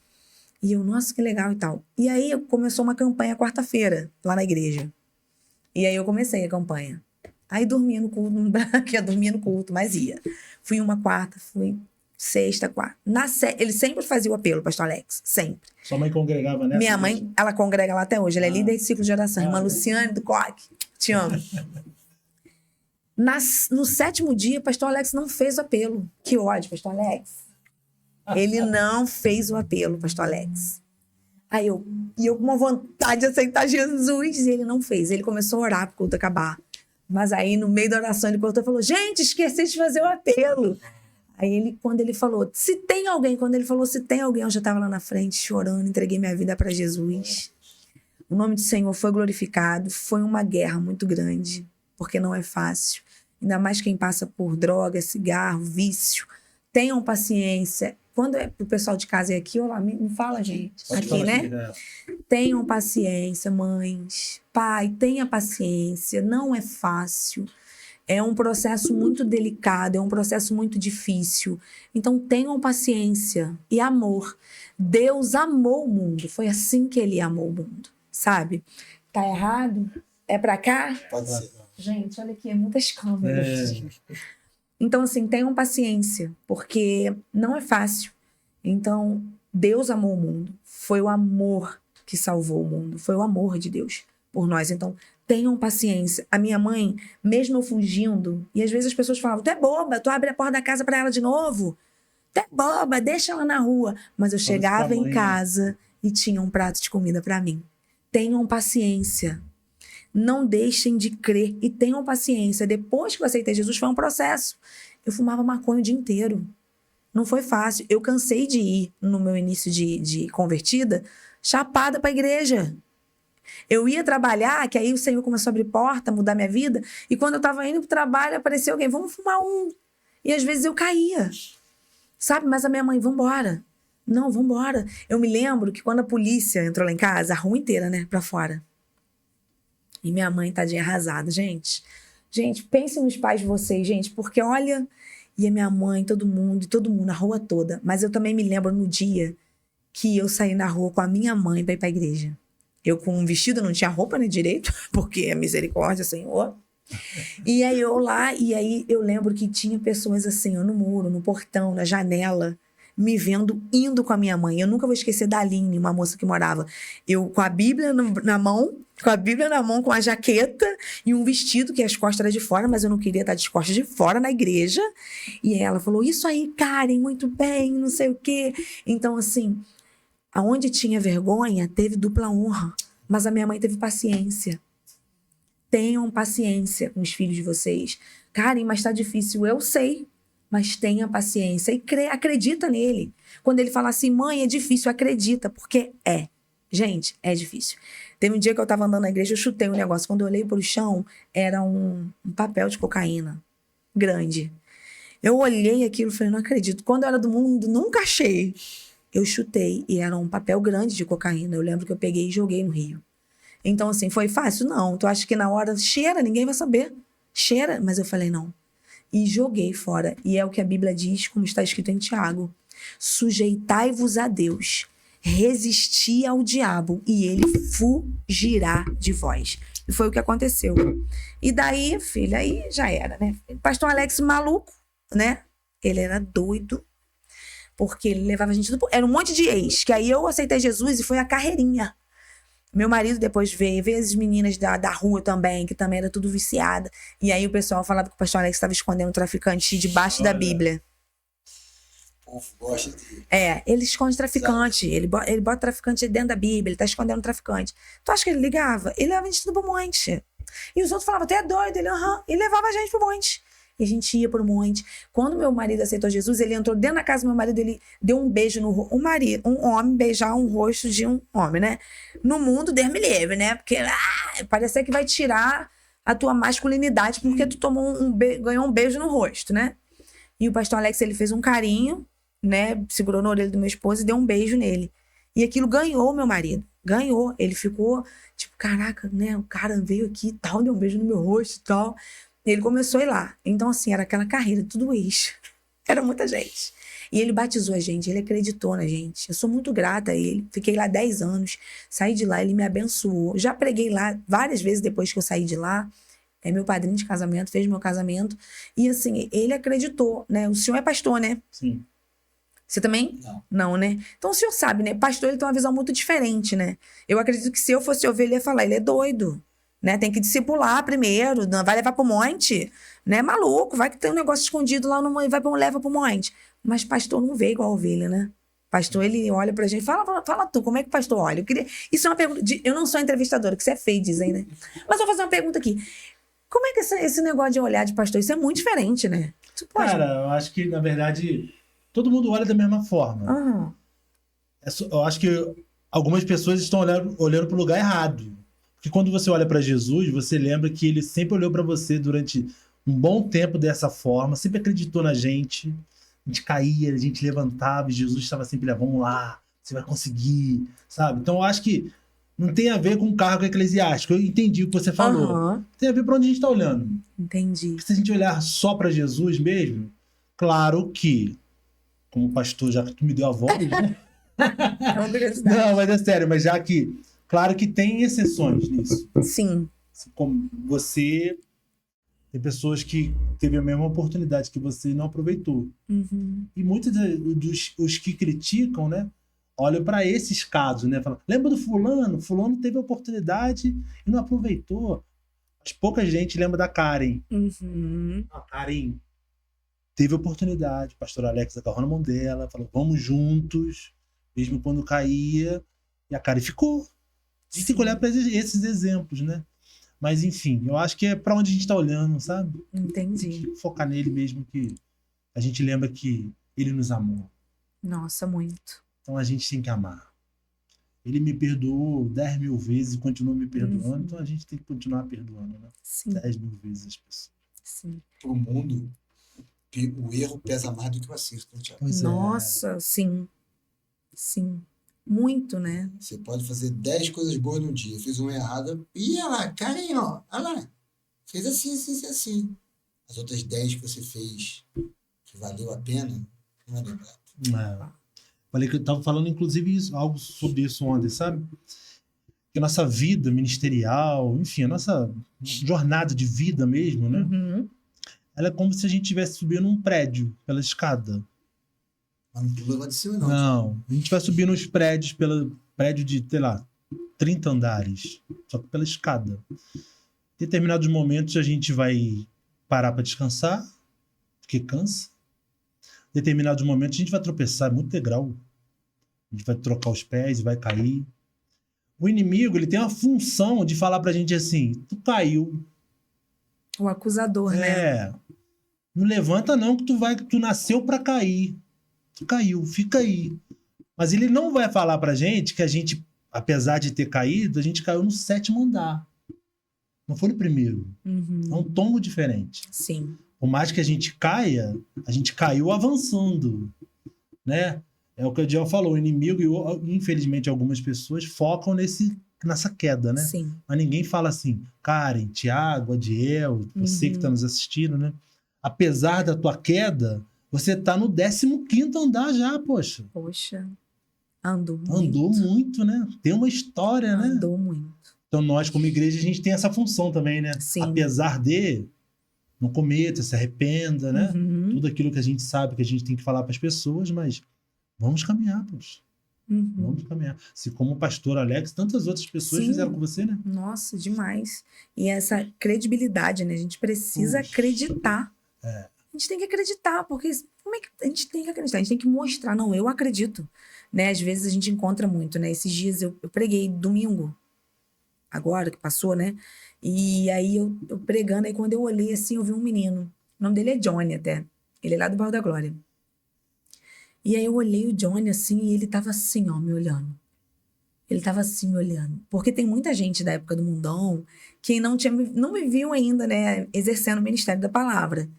E eu, nossa, que legal e tal. E aí começou uma campanha quarta-feira, lá na igreja. E aí eu comecei a campanha. Aí dormia no culto, que ia dormir no culto, mas ia. Fui uma quarta, fui sexta, quarta. Ele sempre fazia o apelo, pastor Alex, sempre. Sua mãe congregava nessa? Minha mãe, ela congrega lá até hoje, ela é líder de ciclo de oração. Irmã Luciane do Coque, te amo. No 7º dia, pastor Alex não fez o apelo. Que ódio, pastor Alex. Ele não fez o apelo, pastor Alex. Aí eu com uma vontade de aceitar Jesus, e ele não fez. Ele começou a orar pro culto acabar. Mas aí, no meio da oração, ele cortou e falou, gente, esqueci de fazer o apelo. Aí quando ele falou, se tem alguém, eu já estava lá na frente, chorando, entreguei minha vida para Jesus. O nome do Senhor foi glorificado. Foi uma guerra muito grande, porque não é fácil. Ainda mais quem passa por droga, cigarro, vício. Tenham paciência. Quando é pro pessoal de casa aqui, olá, me fala, gente. Aqui, né? Tenham paciência, mães. Pai, tenha paciência. Não é fácil. É um processo muito delicado, é um processo muito difícil. Então, tenham paciência e amor. Deus amou o mundo. Foi assim que ele amou o mundo, sabe? Tá errado? É pra cá? Pode ser. Gente, olha aqui, é muitas câmeras. Então, assim, tenham paciência, porque não é fácil. Então, Deus amou o mundo. Foi o amor que salvou o mundo. Foi o amor de Deus por nós. Então, tenham paciência. A minha mãe, mesmo eu fugindo, e às vezes as pessoas falavam, tu é boba, tu abre a porta da casa para ela de novo. Tu é boba, deixa ela na rua. Mas eu chegava em casa e tinha um prato de comida para mim. Tenham paciência. Não deixem de crer e tenham paciência. Depois que eu aceitei Jesus, foi um processo. Eu fumava maconha o dia inteiro. Não foi fácil. Eu cansei de ir, no meu início de convertida, chapada para a igreja. Eu ia trabalhar, que aí o Senhor começou a abrir porta, mudar minha vida. E quando eu estava indo para o trabalho, apareceu alguém, vamos fumar um. E às vezes eu caía. Sabe? Mas a minha mãe, vambora. Não, vambora. Eu me lembro que quando a polícia entrou lá em casa, a rua inteira, né, para fora. E minha mãe, tadinha, arrasada. Gente, pensem nos pais de vocês, gente, porque olha... E a minha mãe, todo mundo, a rua toda. Mas eu também me lembro no dia que eu saí na rua com a minha mãe para ir para a igreja. Eu com um vestido, não tinha roupa, né, direito, porque é misericórdia, Senhor. E aí eu lá, e aí eu lembro que tinha pessoas assim, no muro, no portão, na janela, me vendo indo com a minha mãe. Eu nunca vou esquecer da Aline, uma moça que morava. Eu com a Bíblia na mão, com a jaqueta e um vestido que as costas eram de fora, mas eu não queria estar de costas de fora na igreja. E ela falou, isso aí, Karen, muito bem, não sei o quê. Então, assim, aonde tinha vergonha, teve dupla honra. Mas a minha mãe teve paciência. Tenham paciência com os filhos de vocês. Karen, mas tá difícil, eu sei. Mas tenha paciência e acredita nele. Quando ele fala assim, mãe, é difícil, acredita, porque é. Gente, é difícil. Teve um dia que eu tava andando na igreja, eu chutei um negócio. Quando eu olhei pro chão, era um papel de cocaína. Grande. Eu olhei aquilo e falei, não acredito. Quando eu era do mundo, nunca achei. Eu chutei e era um papel grande de cocaína. Eu lembro que eu peguei e joguei no rio. Então, assim, foi fácil? Não. Tu acha que na hora cheira, ninguém vai saber. Cheira, mas eu falei, não. E joguei fora. E é o que a Bíblia diz, como está escrito em Tiago. Sujeitai-vos a Deus. Resisti ao diabo e ele fugirá de vós. E foi o que aconteceu. E daí, filha, aí já era, né? Pastor Alex, maluco, né? Ele era doido. Porque ele levava a gente... Era um monte de ex. Que aí eu aceitei Jesus e foi a carreirinha. Meu marido depois veio as meninas da rua também, que também era tudo viciada. E aí o pessoal falava que o pastor Alex estava escondendo um traficante debaixo da Bíblia. O povo gosta de... Ele esconde traficante. Ele bota traficante dentro da Bíblia, ele tá escondendo um traficante. Tu acha que ele ligava? Ele levava a gente pro monte. E os outros falavam, tu é doido? Ele, E levava a gente pro monte. E a gente ia pro monte. Quando meu marido aceitou Jesus, ele entrou dentro da casa do meu marido, ele deu um beijo no rosto. Um homem beijar um rosto de um homem, né? No mundo, Deus me livre, né? Porque parece que vai tirar a tua masculinidade porque tu ganhou um beijo no rosto, né? E o pastor Alex, ele fez um carinho, né? Segurou na orelha do meu esposo e deu um beijo nele. E aquilo ganhou meu marido. Ganhou. Ele ficou tipo, caraca, né? O cara veio aqui e tal, deu um beijo no meu rosto e tal. Ele começou a ir lá. Então, assim, era aquela carreira, tudo ex. Era muita gente. E ele batizou a gente, ele acreditou na gente. Eu sou muito grata a ele. Fiquei lá 10 anos, saí de lá, ele me abençoou. Já preguei lá várias vezes depois que eu saí de lá. É meu padrinho de casamento, fez meu casamento. E, assim, ele acreditou, né? O senhor é pastor, né? Sim. Você também? Não. Não, né? Então o senhor sabe, né? Pastor, ele tem uma visão muito diferente, né? Eu acredito que se eu fosse ouvir, ele ia falar, ele é doido. Né? Tem que discipular primeiro, não vai levar pro monte, né? Maluco, vai que tem um negócio escondido lá no leva pro monte. Mas pastor não vê igual a ovelha, né? Pastor, ele olha pra gente, fala tu, como é que o pastor olha? Isso é uma pergunta, eu não sou entrevistadora, que você é feio, dizem, né? Mas eu vou fazer uma pergunta aqui. Como é que esse negócio de olhar de pastor, isso é muito diferente, né? Cara, eu acho que, na verdade, todo mundo olha da mesma forma. Uhum. Eu acho que algumas pessoas estão olhando pro lugar errado. Porque quando você olha para Jesus, você lembra que ele sempre olhou para você durante um bom tempo dessa forma, sempre acreditou na gente. A gente caía, a gente levantava e Jesus estava sempre lá, vamos lá, você vai conseguir, sabe? Então eu acho que não tem a ver com cargo eclesiástico. Eu entendi o que você falou. Uhum. Tem a ver para onde a gente está olhando. Entendi. Porque se a gente olhar só para Jesus mesmo, claro que, como pastor, já que tu me deu a voz, né? É uma curiosidade. Não, mas é sério, mas já que claro que tem exceções nisso. Sim. Como você, tem pessoas que teve a mesma oportunidade que você e não aproveitou. Uhum. E muitos dos que criticam, né, olham para esses casos, né, falam, lembra do fulano teve a oportunidade e não aproveitou. Mas pouca gente lembra da Karen. Uhum. A Karen teve a oportunidade, o pastor Alex agarrou na mão dela, falou, vamos juntos, mesmo quando caía, e a Karen ficou. A gente tem que olhar para esses exemplos, né? Mas, enfim, eu acho que é para onde a gente está olhando, sabe? Entendi. Tem que focar nele mesmo, que a gente lembra que ele nos amou. Nossa, muito. Então a gente tem que amar. Ele me perdoou 10 mil vezes e continua me perdoando, então a gente tem que continuar perdoando, né? Sim. 10 mil vezes as pessoas. Sim. Pro mundo, o erro pesa mais do que o acerto, né, Thiago? Pois é. Nossa, sim. Sim. Muito, né? Você pode fazer 10 coisas boas no dia. Fez uma errada. Ih, olha lá, Karen, ó. Olha lá. Fez assim, assim, assim. As outras 10 que você fez, que valeu a pena, não é lembrado. Falei que eu estava falando, inclusive, algo sobre isso ontem, sabe? Que a nossa vida ministerial, enfim, a nossa jornada de vida mesmo, né? Uhum. Ela é como se a gente estivesse subindo um prédio pela escada. Mas não pula lá de cima, não. Não, a gente vai subir nos prédios, pelo prédio de, sei lá, 30 andares, só que pela escada. Em determinados momentos a gente vai parar para descansar, porque cansa. Em determinados momentos a gente vai tropeçar, é muito degrau. A gente vai trocar os pés e vai cair. O inimigo, ele tem uma função de falar pra gente assim, tu caiu. O acusador, né? Não levanta não que tu nasceu para cair. Tu caiu, fica aí. Mas ele não vai falar pra gente que a gente, apesar de ter caído, a gente caiu no 7º andar. Não foi no primeiro. Uhum. É um tombo diferente. Sim. Por mais que a gente caia, a gente caiu avançando, né? É o que o Diel falou, o inimigo e, infelizmente, algumas pessoas focam nessa queda, né? Sim. Mas ninguém fala assim, Karen, Tiago, Adiel, você que está nos assistindo, né? Apesar da tua queda, você tá no 15º andar já, poxa. Poxa. Andou muito. Andou muito, né? Tem uma história, né? Andou muito. Então nós, como igreja, a gente tem essa função também, né? Sim. Apesar de não cometa, se arrependa, né? Uhum. Tudo aquilo que a gente sabe que a gente tem que falar para as pessoas, mas vamos caminhar, poxa. Uhum. Vamos caminhar. Se como o pastor Alex, tantas outras pessoas Sim. fizeram com você, né? Nossa, demais. E essa credibilidade, né? A gente precisa acreditar. É. A gente tem que acreditar, porque como é que a gente tem que acreditar? A gente tem que mostrar, não, eu acredito. Né? Às vezes a gente encontra muito, né? Esses dias eu preguei domingo, agora que passou, né? E aí eu pregando, aí quando eu olhei assim, eu vi um menino. O nome dele é Johnny até. Ele é lá do Bairro da Glória. E aí eu olhei o Johnny assim, e ele tava assim, ó, me olhando. Ele tava assim, me olhando. Porque tem muita gente da época do mundão que não me viu ainda, né? Exercendo o ministério da palavra.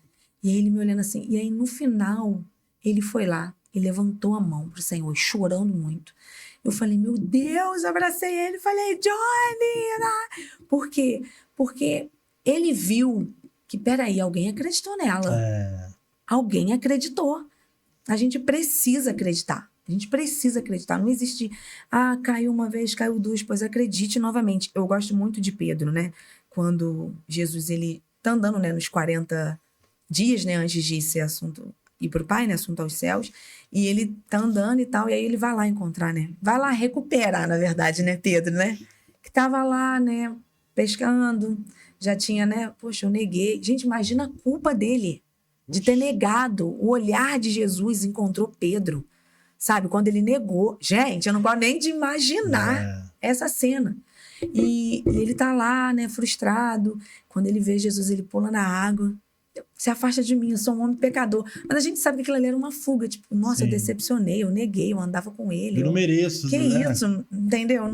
E aí ele me olhando assim. E aí no final, ele foi lá e levantou a mão pro Senhor, chorando muito. Eu falei, meu Deus, abracei ele, falei, Johnny! Por quê? Porque ele viu que, peraí, alguém acreditou nela. Alguém acreditou. A gente precisa acreditar. A gente precisa acreditar. Não existe, caiu uma vez, caiu duas, pois acredite novamente. Eu gosto muito de Pedro, né? Quando Jesus, ele tá andando, né, nos 40 dias, né, antes de ir pro Pai, né, assunto aos céus, e ele tá andando e tal, e aí ele vai lá encontrar, né? Vai lá recuperar, na verdade, né, Pedro, né? Que tava lá, né, pescando, já tinha, né, poxa, eu neguei. Gente, imagina a culpa dele de ter negado. O olhar de Jesus encontrou Pedro, sabe? Quando ele negou. Gente, eu não gosto nem de imaginar essa cena. E ele tá lá, né, frustrado. Quando ele vê Jesus, ele pula na água. Se afasta de mim, eu sou um homem pecador. Mas a gente sabe que aquilo ali era uma fuga. Tipo, nossa, Sim. Eu decepcionei, eu neguei, eu andava com ele. Eu não mereço. Que isso? Entendeu?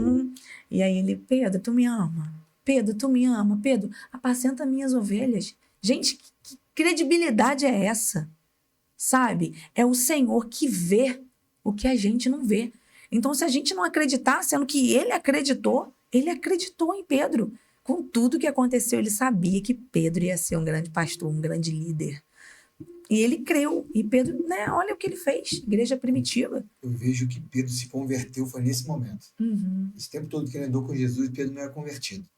E aí ele, Pedro, tu me ama? Pedro, tu me ama? Pedro, apacenta minhas ovelhas. Gente, que credibilidade é essa? Sabe? É o Senhor que vê o que a gente não vê. Então, se a gente não acreditar, sendo que ele acreditou em Pedro. Com tudo que aconteceu, ele sabia que Pedro ia ser um grande pastor, um grande líder. E ele creu. E Pedro, né, olha o que ele fez. Igreja primitiva. Eu vejo que Pedro se converteu, foi nesse momento. Uhum. Esse tempo todo que ele andou com Jesus, Pedro não era convertido.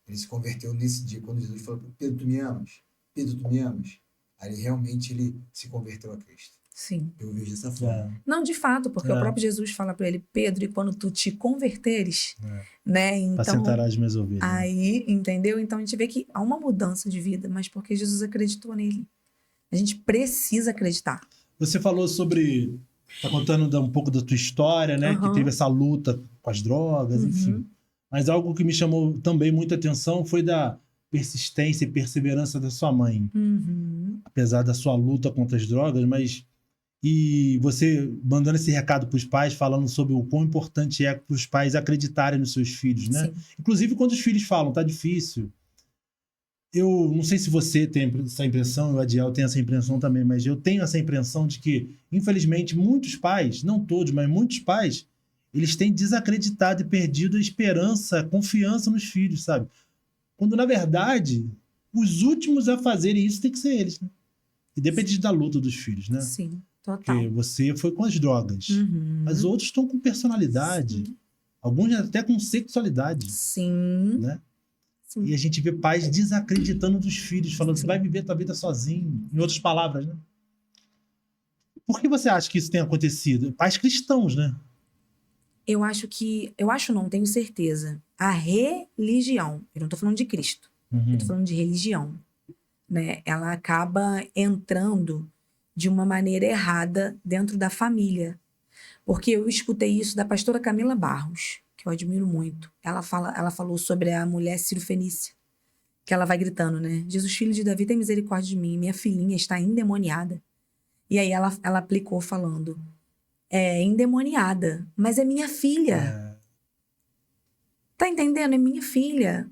Ele se converteu nesse dia, quando Jesus falou, Pedro, tu me amas? Pedro, tu me amas? Aí realmente ele se converteu a Cristo. Sim. Eu vejo dessa forma. Não, de fato, porque o próprio Jesus fala para ele, Pedro, e quando tu te converteres, né? Então, apacentarás minhas ovelhas. Aí, entendeu? Então a gente vê que há uma mudança de vida, mas porque Jesus acreditou nele. A gente precisa acreditar. Você falou sobre... Tá contando um pouco da tua história, né? Que teve essa luta com as drogas, enfim. Mas algo que me chamou também muita atenção foi da persistência e perseverança da sua mãe. Apesar da sua luta contra as drogas, mas... E você mandando esse recado para os pais, falando sobre o quão importante é para os pais acreditarem nos seus filhos, né? Sim. Inclusive quando os filhos falam, tá difícil. Eu não sei se você tem essa impressão, o Adiel tem essa impressão também, mas eu tenho essa impressão de que, infelizmente, muitos pais, não todos, mas muitos pais, eles têm desacreditado e perdido a esperança, a confiança nos filhos, sabe? Quando, na verdade, os últimos a fazerem isso tem que ser eles, né? Independente da luta dos filhos, né? Sim, total. Porque você foi com as drogas, mas outros estão com personalidade, alguns até com sexualidade. Sim. Né? Sim. E a gente vê pais desacreditando dos filhos, falando que vai viver tua vida sozinho, em outras palavras, né? Por que você acha que isso tem acontecido? Pais cristãos, né? Eu acho não, tenho certeza. A religião, eu não tô falando de Cristo, eu tô falando de religião, né? Ela acaba entrando de uma maneira errada dentro da família. Porque eu escutei isso da pastora Camila Barros, que eu admiro muito. Ela falou sobre a mulher Ciro-Fenícia, que ela vai gritando, né? Jesus, filho de Davi, tem misericórdia de mim, minha filhinha está endemoniada. E aí ela aplicou falando, endemoniada, mas é minha filha. Tá entendendo? É minha filha.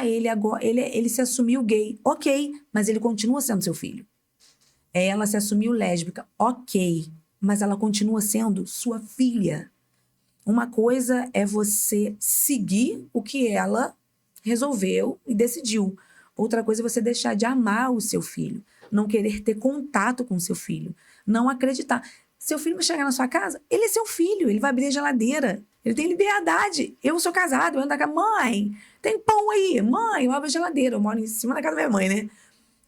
Ele se assumiu gay. Ok, mas ele continua sendo seu filho. Ela se assumiu lésbica. Ok, mas ela continua sendo sua filha. Uma coisa é você seguir o que ela resolveu e decidiu. Outra coisa é você deixar de amar o seu filho. Não querer ter contato com o seu filho. Não acreditar. Seu filho vai chegar na sua casa, ele é seu filho, ele vai abrir a geladeira. Ele tem liberdade. Eu sou casado, eu ando com a mãe. Tem pão aí. Mãe, eu abro a geladeira. Eu moro em cima da casa da minha mãe, né?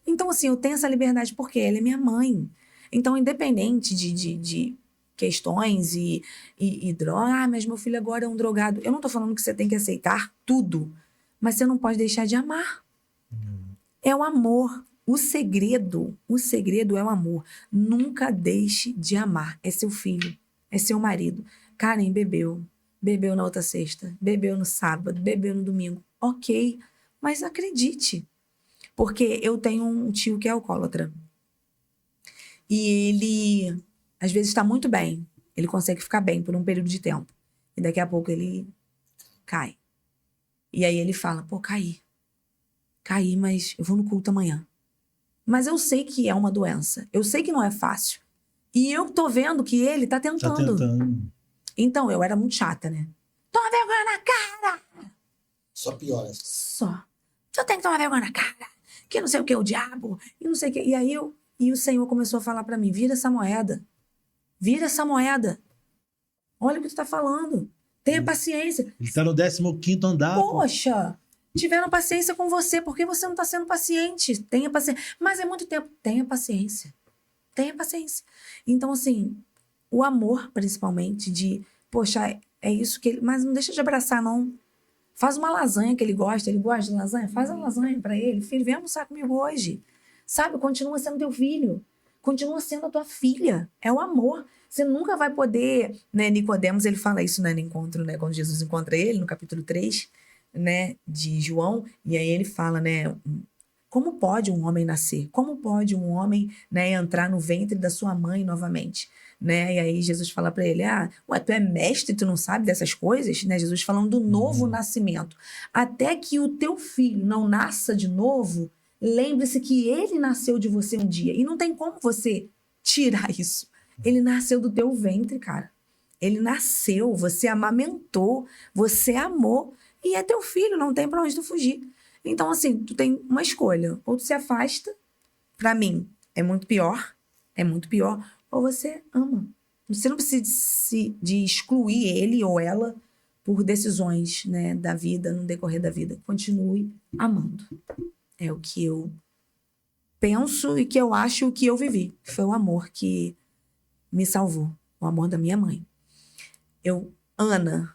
Então, assim, eu tenho essa liberdade porque ela é minha mãe. Então, independente de questões e droga, mas meu filho agora é um drogado. Eu não tô falando que você tem que aceitar tudo, mas você não pode deixar de amar. É o amor. O segredo é o amor. Nunca deixe de amar. É seu filho, é seu marido. Karen bebeu na outra sexta, bebeu no sábado, bebeu no domingo. Ok, mas acredite. Porque eu tenho um tio que é alcoólatra. E ele, às vezes, está muito bem. Ele consegue ficar bem por um período de tempo. E daqui a pouco ele cai. E aí ele fala, pô, caí, mas eu vou no culto amanhã. Mas eu sei que é uma doença. Eu sei que não é fácil. E eu tô vendo que ele tá tentando. Então, eu era muito chata, né? Toma vergonha na cara! Só piora. Só. Você tem que tomar vergonha na cara. Que não sei o que, o diabo. E não sei o que. E aí e o Senhor começou a falar pra mim, vira essa moeda. Vira essa moeda. Olha o que tu tá falando. Tenha paciência. Ele tá no 15º andar. Poxa, tiveram paciência com você. Por que você não tá sendo paciente? Tenha paciência. Mas é muito tempo. Tenha paciência. Tenha paciência. Então, assim, o amor, principalmente, de, poxa, é isso que ele... Mas não deixa de abraçar, não. Faz uma lasanha que ele gosta de lasanha, faz a lasanha pra ele. Filho, vem almoçar comigo hoje. Sabe, continua sendo teu filho. Continua sendo a tua filha. É o amor. Você nunca vai poder, né, Nicodemos, ele fala isso, né, no encontro, né, quando Jesus encontra ele, no capítulo 3, né, de João, e aí ele fala, né, como pode um homem nascer? Como pode um homem, né, entrar no ventre da sua mãe novamente? Né? E aí Jesus fala para ele, ué, tu é mestre, tu não sabe dessas coisas? Né? Jesus falando do novo nascimento. Até que o teu filho não nasça de novo, lembre-se que ele nasceu de você um dia. E não tem como você tirar isso. Ele nasceu do teu ventre, cara. Ele nasceu, você amamentou, você amou. E é teu filho, não tem pra onde tu fugir. Então, assim, tu tem uma escolha. Ou tu se afasta, pra mim, é muito pior, ou você ama. Você não precisa de excluir ele ou ela por decisões, né, da vida, no decorrer da vida. Continue amando. É o que eu penso e que eu acho que eu vivi. Foi o amor que me salvou. O amor da minha mãe. Ana,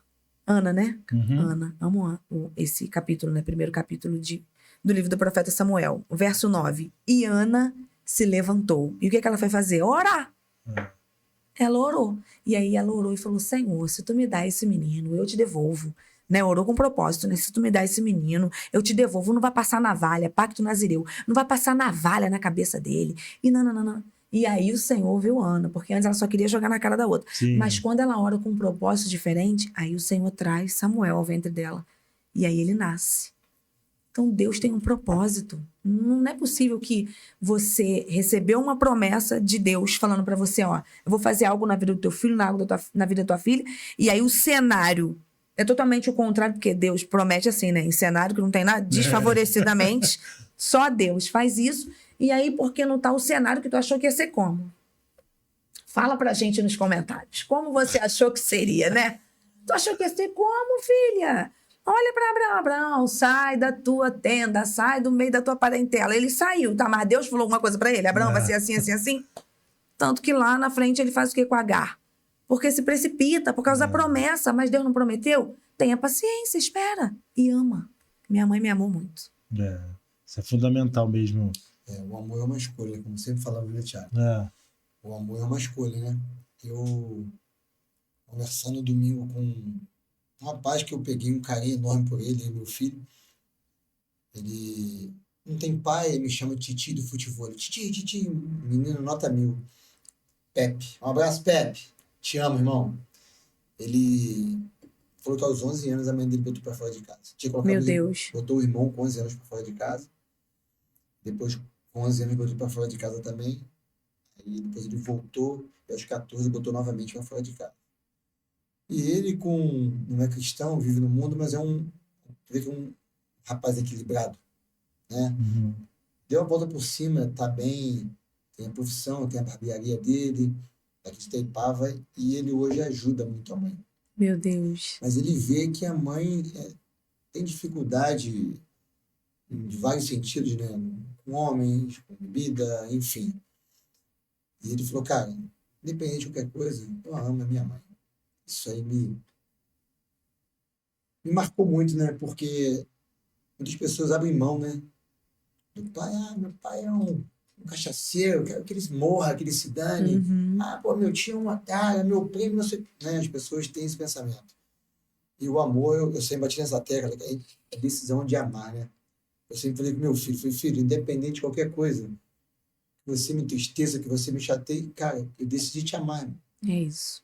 né? Ana, amo esse capítulo, né? Primeiro capítulo do livro do profeta Samuel. O verso 9. E Ana se levantou. E o que ela foi fazer? Orar. Ela orou. E aí ela orou e falou, Senhor, se tu me dá esse menino, eu te devolvo. Né? Orou com propósito, né? Se tu me dá esse menino, eu te devolvo. Não vai passar navalha, pacto nazireu. Não vai passar navalha na cabeça dele. E não. E aí o Senhor viu Ana, porque antes ela só queria jogar na cara da outra. Sim. Mas quando ela ora com um propósito diferente, aí o Senhor traz Samuel ao ventre dela. E aí ele nasce. Então Deus tem um propósito. Não é possível que você recebeu uma promessa de Deus falando pra você, ó, eu vou fazer algo na vida do teu filho, na vida da tua filha, e aí o cenário é totalmente o contrário, porque Deus promete assim, né? Em cenário que não tem nada, desfavorecidamente, só Deus faz isso. E aí, por que não tá o cenário que tu achou que ia ser como? Fala pra gente nos comentários. Como você achou que seria, né? Tu achou que ia ser como, filha? Olha para Abraão, sai da tua tenda, sai do meio da tua parentela. Ele saiu, tá? Mas Deus falou alguma coisa para ele. Abraão vai ser assim, assim, assim. Tanto que lá na frente ele faz o quê com Agar? Porque se precipita por causa da promessa, mas Deus não prometeu? Tenha paciência, espera e ama. Minha mãe me amou muito. Isso é fundamental mesmo. O amor é uma escolha, como sempre falava, né, Thiago? O amor é uma escolha, né? Eu, conversando domingo com um rapaz que eu peguei um carinho enorme por ele, meu filho. Ele não tem pai, me chama Titi do futebol. Titi, menino nota 1000. Pepe. Um abraço, Pepe. Te amo, irmão. Ele falou que aos 11 anos a mãe dele botou pra fora de casa. Meu Deus. Botou o irmão com 11 anos pra fora de casa. Depois, com 11 anos, botou pra fora de casa também. Aí depois ele voltou e aos 14 botou novamente pra fora de casa. E ele, não é cristão, vive no mundo, mas é um rapaz equilibrado, né? Deu a volta por cima, tá bem, tem a profissão, tem a barbearia dele, daqui de Itaipava, e ele hoje ajuda muito a mãe. Meu Deus. Mas ele vê que a mãe tem dificuldade de vários sentidos, né? Com homens, com bebida, enfim. E ele falou, cara, independente de qualquer coisa, eu amo a minha mãe. Isso aí me marcou muito, né? Porque muitas pessoas abrem mão, né? Do pai, meu pai é um cachaceiro, eu quero que ele morra, que ele se dane. Uhum. Pô, meu tio é uma cara, meu primo, não sei. Né? As pessoas têm esse pensamento. E o amor, eu sempre bati nessa tecla, que é a decisão de amar, né? Eu sempre falei com meu filho, filho, independente de qualquer coisa, que você me entristeça, que você me chateie, cara, eu decidi te amar. É isso.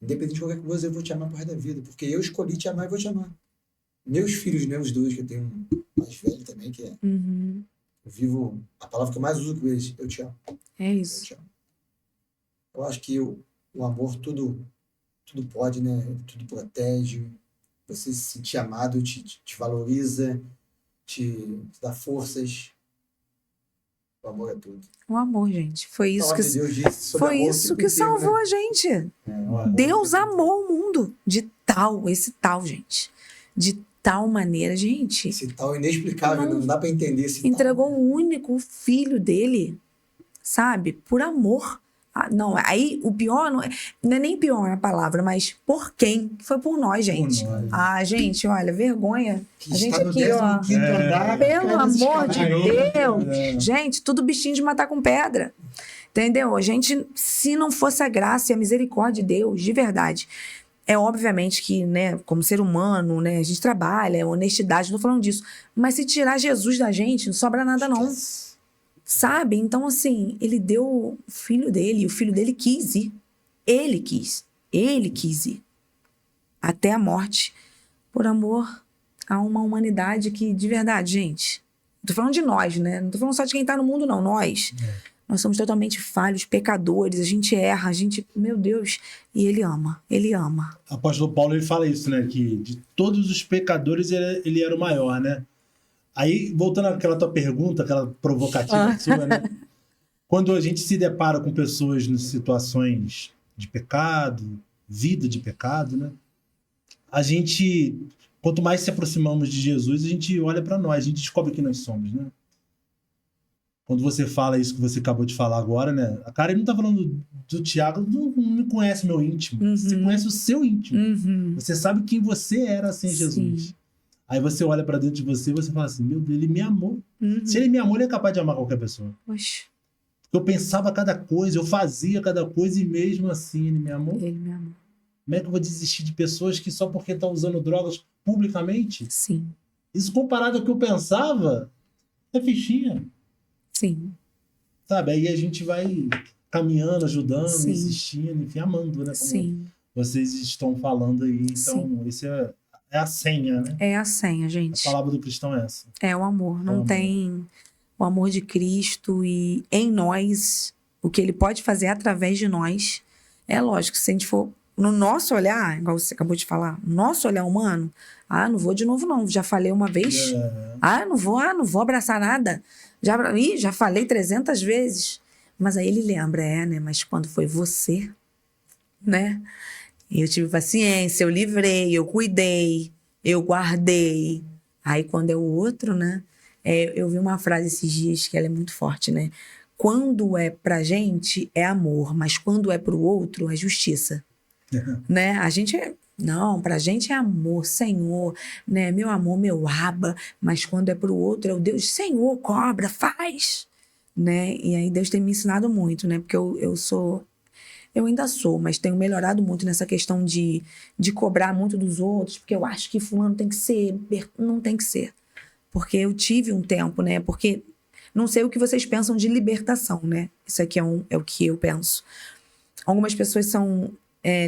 Independente de qualquer coisa, eu vou te amar por resto da vida, porque eu escolhi te amar e vou te amar. Meus filhos, meus dois, que eu tenho um mais velho também, que é... Uhum. Eu vivo... A palavra que eu mais uso com eles, eu te amo. É isso. Eu te amo. Eu acho que o amor, tudo pode, né? Tudo protege. Você se sentir amado te valoriza, te dá forças. O amor é tudo. O amor, gente. Foi isso que Deus disse sobre foi amor, isso que salvou, né, a gente. Deus amou o mundo de esse tal, gente. De tal maneira, gente. Esse tal inexplicável, não dá para entender esse entregou tal. o único filho dele, sabe? Por amor. Não, aí o pior não é nem pior a palavra, mas por quem? Foi por nós, gente. Por nós. Gente, olha, vergonha. Que a gente está no aqui, ó. 15º andar, Pelo amor de Deus. É. Gente, tudo bichinho de matar com pedra. Entendeu? A gente, se não fosse a graça e a misericórdia de Deus, de verdade. É obviamente que, né, como ser humano, né, a gente trabalha, é honestidade, não tô falando disso. Mas se tirar Jesus da gente, não sobra nada, não. Sabe? Então, assim, ele deu o filho dele, e o filho dele quis ir. Ele quis ir. Até a morte. Por amor a uma humanidade que, de verdade, gente, tô falando de nós, né? Não tô falando só de quem tá no mundo, não. Nós. Nós somos totalmente falhos, pecadores, a gente erra, meu Deus, e ele ama. O apóstolo Paulo, ele fala isso, né? Que de todos os pecadores, ele era o maior, né? Aí, voltando àquela tua pergunta, aquela provocativa sua, né? Quando a gente se depara com pessoas em situações de pecado, vida de pecado, né? A gente, quanto mais se aproximamos de Jesus, a gente olha para nós, a gente descobre quem nós somos, né? Quando você fala isso que você acabou de falar agora, né? A Karen não tá falando do Tiago, não me conhece meu íntimo. Uhum. Você conhece o seu íntimo. Uhum. Você sabe quem você era sem Jesus. Sim. Aí você olha pra dentro de você e você fala assim, meu Deus, ele me amou. Uhum. Se ele me amou, ele é capaz de amar qualquer pessoa. Oxe. Eu pensava cada coisa, eu fazia cada coisa e mesmo assim ele me amou. Ele me amou. Como é que eu vou desistir de pessoas que só porque estão usando drogas publicamente? Sim. Isso comparado ao que eu pensava, é fichinha. Sim. Sabe? Aí a gente vai caminhando, ajudando, Sim. insistindo, enfim, amando, né? Como Sim. vocês estão falando aí. Então, Sim. esse é a senha, né? É a senha, gente. A palavra do cristão é essa. É o amor. Não tem o amor de Cristo e em nós, o que ele pode fazer através de nós. É lógico, se a gente for no nosso olhar, igual você acabou de falar, nosso olhar humano, não vou de novo não, já falei uma vez. Não vou abraçar nada. Já falei 300 vezes. Mas aí ele lembra, né? Mas quando foi você, né? Eu tive paciência, eu livrei, eu cuidei, eu guardei. Aí quando é o outro, né? Eu vi uma frase esses dias que ela é muito forte, né? Quando é pra gente, é amor. Mas quando é pro outro, é justiça. Né? A gente... Não, pra gente é amor, Senhor, né? Meu amor, meu aba, mas quando é pro outro é o Deus, Senhor, cobra, faz, né? E aí Deus tem me ensinado muito, né? Porque eu ainda sou, mas tenho melhorado muito nessa questão de cobrar muito dos outros, porque eu acho que fulano tem que ser, não tem que ser. Porque eu tive um tempo, né? Porque não sei o que vocês pensam de libertação, né? Isso aqui é o que eu penso. Algumas pessoas são...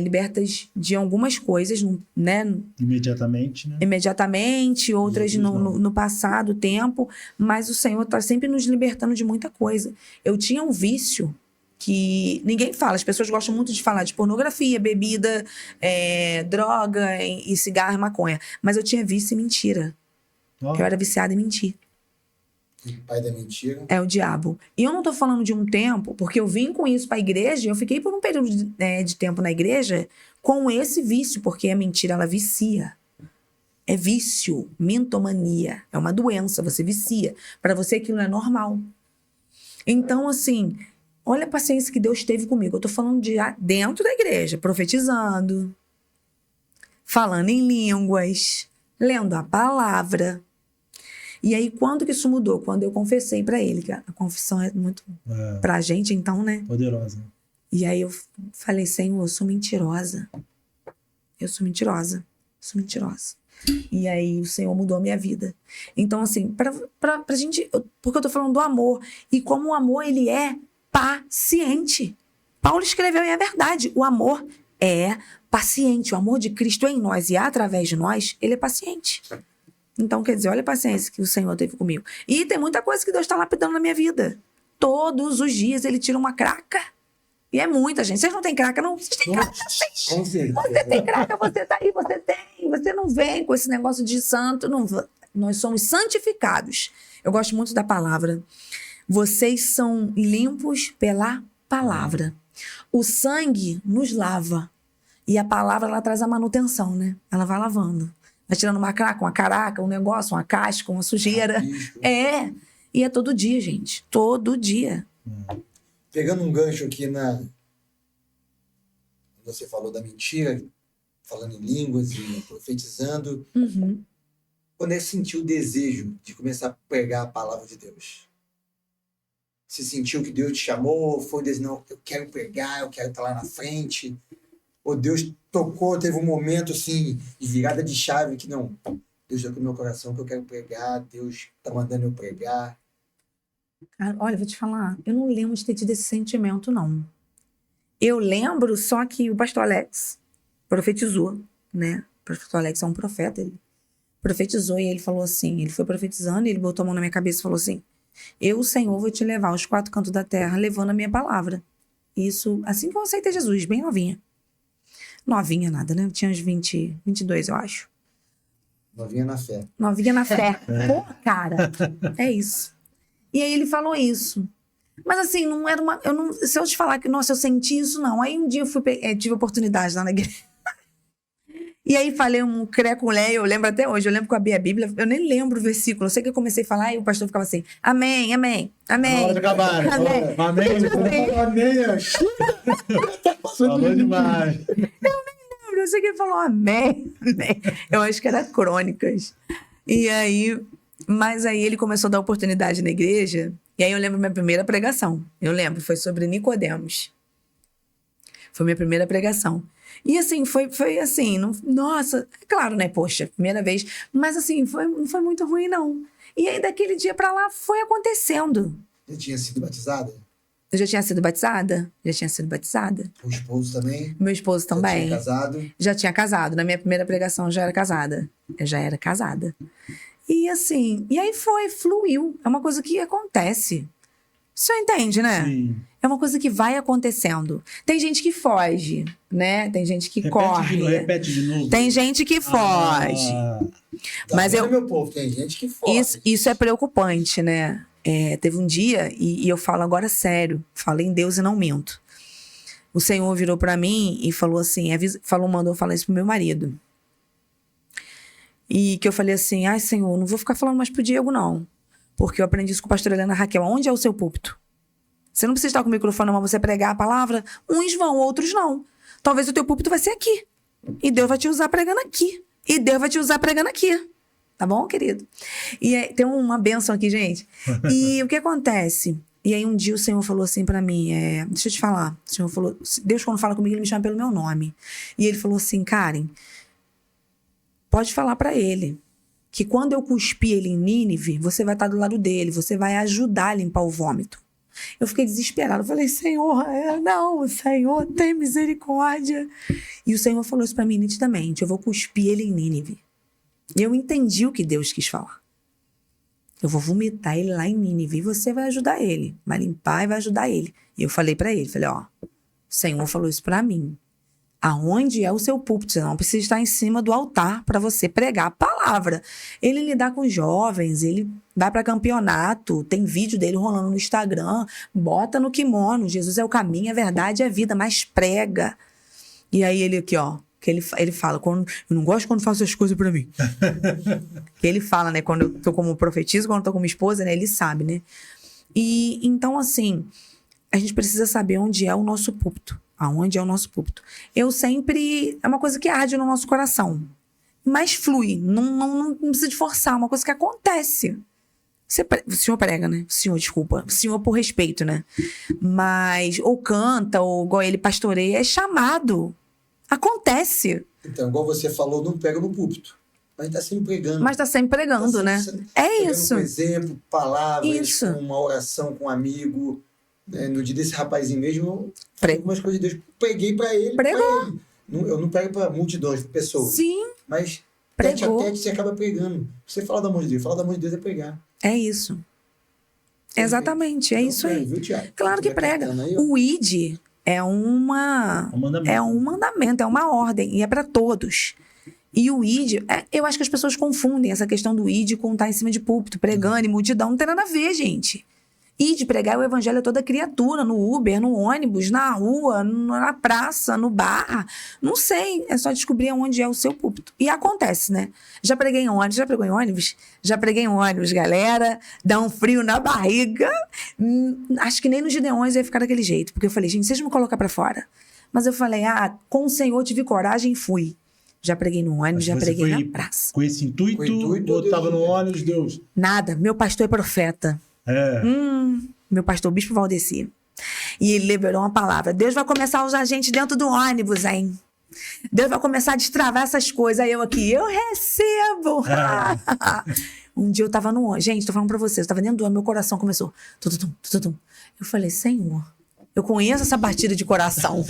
libertas de algumas coisas, né? Imediatamente, né? Imediatamente, outras no passado, tempo, mas o Senhor está sempre nos libertando de muita coisa. Eu tinha um vício que ninguém fala, as pessoas gostam muito de falar de pornografia, bebida, droga e cigarro e maconha, mas eu tinha vício em mentira. Eu era viciada em mentir. E pai da mentira. É o diabo. E eu não tô falando de um tempo, porque eu vim com isso pra igreja, eu fiquei por um período de tempo na igreja com esse vício, porque a mentira, ela vicia. É vício, mintomania. É uma doença, você vicia. Para você aquilo não é normal. Então, assim, olha a paciência que Deus teve comigo. Eu tô falando de dentro da igreja, profetizando, falando em línguas, lendo a palavra. E aí, quando que isso mudou? Quando eu confessei para ele, que a confissão é muito pra gente, então, né? Poderosa. E aí eu falei, Senhor, eu sou mentirosa. Eu sou mentirosa. Eu sou mentirosa. E aí o Senhor mudou a minha vida. Então, assim, pra gente... Porque eu tô falando do amor. E como o amor, ele é paciente. Paulo escreveu e é verdade. O amor é paciente. O amor de Cristo em nós e através de nós, ele é paciente. Então, quer dizer, olha a paciência que o Senhor teve comigo. E tem muita coisa que Deus está lapidando na minha vida. Todos os dias ele tira uma craca. E é muita, gente. Vocês não têm craca, não? Vocês têm craca, vocês. Com certeza. Você tem craca, você tá aí, você tem. Você não vem com esse negócio de santo. Não. Nós somos santificados. Eu gosto muito da palavra. Vocês são limpos pela palavra. O sangue nos lava. E a palavra, ela traz a manutenção, né? Ela vai lavando. Vai tirando uma craca, uma caraca, um negócio, uma casca, uma sujeira. É. E é todo dia, gente. Todo dia. Pegando um gancho aqui você falou da mentira, falando em línguas e profetizando. Uhum. Quando é que sentiu o desejo de começar a pregar a palavra de Deus? Você sentiu que Deus te chamou? Foi o desejo, não, eu quero pregar, eu quero estar lá na frente? Ou Deus tocou, teve um momento assim, de virada de chave que não, Deus já com meu coração que eu quero pregar, Deus está mandando eu pregar. Cara, olha, vou te falar, eu não lembro de ter tido esse sentimento, não. Eu lembro só que o pastor Alex profetizou, né? O pastor Alex é um profeta, ele profetizou e ele falou assim, ele foi profetizando e ele botou a mão na minha cabeça e falou assim, eu, Senhor, vou te levar aos 4 cantos da terra, levando a minha palavra. Isso, assim que eu aceitei Jesus, bem novinha. Novinha nada, né? Eu tinha uns 22, eu acho. Novinha na fé. Novinha na fé. Pô, cara, é isso. E aí ele falou isso. Mas assim, não era uma... se eu te falar que, nossa, eu senti isso, não. Aí um dia eu tive oportunidade lá na igreja. E aí falei um creculé, eu lembro até hoje, eu lembro que eu abri a Bíblia, eu nem lembro o versículo, eu sei que eu comecei a falar e o pastor ficava assim, amém, amém, amém. Na hora de acabar. Amém. Amém. Falou demais. Eu sei que ele falou amém, amém. Eu acho que era Crônicas. E aí, mas aí ele começou a dar oportunidade na igreja, e aí eu lembro minha primeira pregação. Eu lembro, foi sobre Nicodemos. Foi minha primeira pregação. E assim, foi assim, nossa, é claro, né, poxa, primeira vez, mas assim, não foi muito ruim, não. E aí, daquele dia pra lá, foi acontecendo. Já tinha sido batizada? Eu já tinha sido batizada? Já tinha sido batizada. O esposo também? Meu esposo também. Já tinha casado? Já tinha casado. Na minha primeira pregação, eu já era casada. Eu já era casada. E assim, e aí fluiu. É uma coisa que acontece. Você entende, né? Sim. É uma coisa que vai acontecendo. Tem gente que foge, né? Tem gente que corre. Repete de novo. Tem gente que foge. Mas meu povo, tem gente que foge. Isso é preocupante, né? Teve um dia, e eu falo agora sério, falo em Deus e não minto. O Senhor virou pra mim e falou assim, mandou eu falar isso pro meu marido. E que eu falei assim, ai Senhor, não vou ficar falando mais pro Diego não. Porque eu aprendi isso com a pastora Helena Raquel. Onde é o seu púlpito? Você não precisa estar com o microfone, mas você pregar a palavra. Uns vão, outros não. Talvez o teu púlpito vai ser aqui. E Deus vai te usar pregando aqui. E Deus vai te usar pregando aqui. Tá bom, querido? E tem uma bênção aqui, gente. E o que acontece? E aí um dia o Senhor falou assim pra mim, deixa eu te falar. O Senhor falou, Deus quando fala comigo, ele me chama pelo meu nome. E ele falou assim, Karen, pode falar pra ele que quando eu cuspir ele em Nínive, você vai estar do lado dele, você vai ajudar a limpar o vômito. Eu fiquei desesperada, eu falei, Senhor, não, Senhor, tem misericórdia. E o Senhor falou isso pra mim nitidamente, eu vou cuspir ele em Nínive. E eu entendi o que Deus quis falar. Eu vou vomitar ele lá em Nínive e você vai ajudar ele, vai limpar e vai ajudar ele. E eu falei pra ele, falei, ó, o Senhor falou isso pra mim. Aonde é o seu púlpito? Você não precisa estar em cima do altar para você pregar a palavra. Ele lidar com jovens, ele vai para campeonato, tem vídeo dele rolando no Instagram, bota no kimono, Jesus é o caminho, a verdade e a vida, mas prega. E aí ele aqui, ó, que ele fala, eu não gosto quando faço as coisas para mim. Que ele fala, né, quando eu tô como profetisa, quando eu tô como esposa, né, ele sabe, né? E então, assim, a gente precisa saber onde é o nosso púlpito. Aonde é o nosso púlpito. Eu sempre... É uma coisa que arde no nosso coração. Mas flui. Não precisa de forçar. É uma coisa que acontece. O senhor prega, né? O senhor, desculpa. O senhor por respeito, né? Mas... Ou canta, ou igual ele pastoreia. É chamado. Acontece. Então, igual você falou, não prega no púlpito. Mas tá sempre pregando. Mas tá sempre pregando, né? É isso. Um exemplo, palavras, isso. Uma oração com um amigo... No dia desse rapazinho mesmo, Algumas coisas de Deus. Preguei pra ele. Pregou. Eu não prego pra multidões de pessoas. Sim. Mas pregou. tete a tete você acaba pregando. Você fala do amor de Deus. Falar do amor de Deus é pregar. É isso. Exatamente. É então, isso aí. Viu, Thiago? Claro que prega. Aí, o ID é um mandamento, é uma ordem. E é pra todos. E o ID, eu acho que as pessoas confundem essa questão do ID com estar em cima de púlpito, pregando e multidão. Não tem nada a ver, gente. E de pregar o evangelho a toda criatura, no Uber, no ônibus, na rua, na praça, no bar. Não sei, é só descobrir onde é o seu púlpito. E acontece, né? Já preguei em ônibus, já pregou em ônibus? Já preguei em ônibus, galera. Dá um frio na barriga. Acho que nem nos Gideões ia ficar daquele jeito. Porque eu falei, gente, vocês me colocam pra fora. Mas eu falei, com o Senhor tive coragem e fui. Já preguei no ônibus, já preguei na praça. Com esse intuito ou estava no ônibus, Deus? Nada, meu pastor é profeta. Meu pastor, o bispo Valdeci. E ele liberou uma palavra. Deus vai começar a usar a gente dentro do ônibus, hein? Deus vai começar a destravar essas coisas. Aí eu aqui, eu recebo. Um dia eu tava no ônibus. Gente, tô falando pra vocês. Eu tava dentro do ônibus, meu coração começou. Eu falei, Senhor, eu conheço essa batida de coração.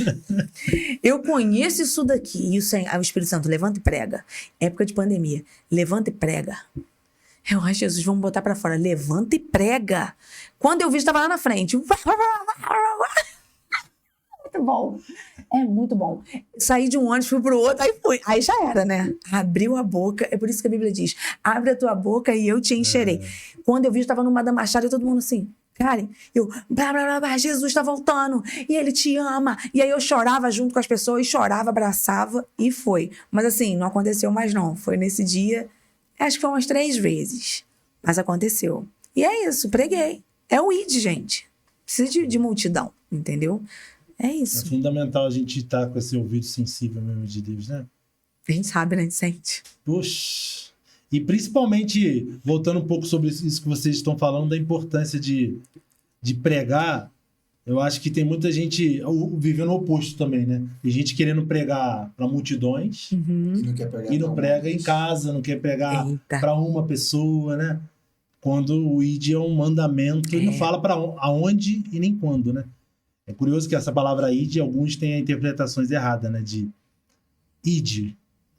Eu conheço isso daqui. E o Espírito Santo, levanta e prega. Época de pandemia. Levanta e prega. Eu, ai, Jesus, vamos botar pra fora. Levanta e prega. Quando eu vi, estava lá na frente. Muito bom. É muito bom. Saí de um ônibus, fui pro outro, aí fui. Aí já era, né? Abriu a boca. É por isso que a Bíblia diz, abre a tua boca e eu te encherei. Quando eu vi, estava numa da Machado e todo mundo assim, Karen, eu, blá, blá, blá, blá, Jesus está voltando. E ele te ama. E aí eu chorava junto com as pessoas, chorava, abraçava e foi. Mas assim, não aconteceu mais não. Foi nesse dia... Acho que foi umas 3 vezes. Mas aconteceu. E é isso, preguei. É o ID, gente. Precisa de multidão, entendeu? É isso. É fundamental a gente estar com esse ouvido sensível mesmo de Deus, né? A gente sabe, né? A gente sente. Poxa. E principalmente, voltando um pouco sobre isso que vocês estão falando, da importância de pregar, eu acho que tem muita gente vivendo o oposto também, né? Tem gente querendo pregar para multidões e não prega em casa, não quer pregar para uma pessoa, né? Quando o ID é um mandamento, ele não fala para aonde e nem quando, né? É curioso que essa palavra ID, alguns têm interpretações erradas, né? De ID.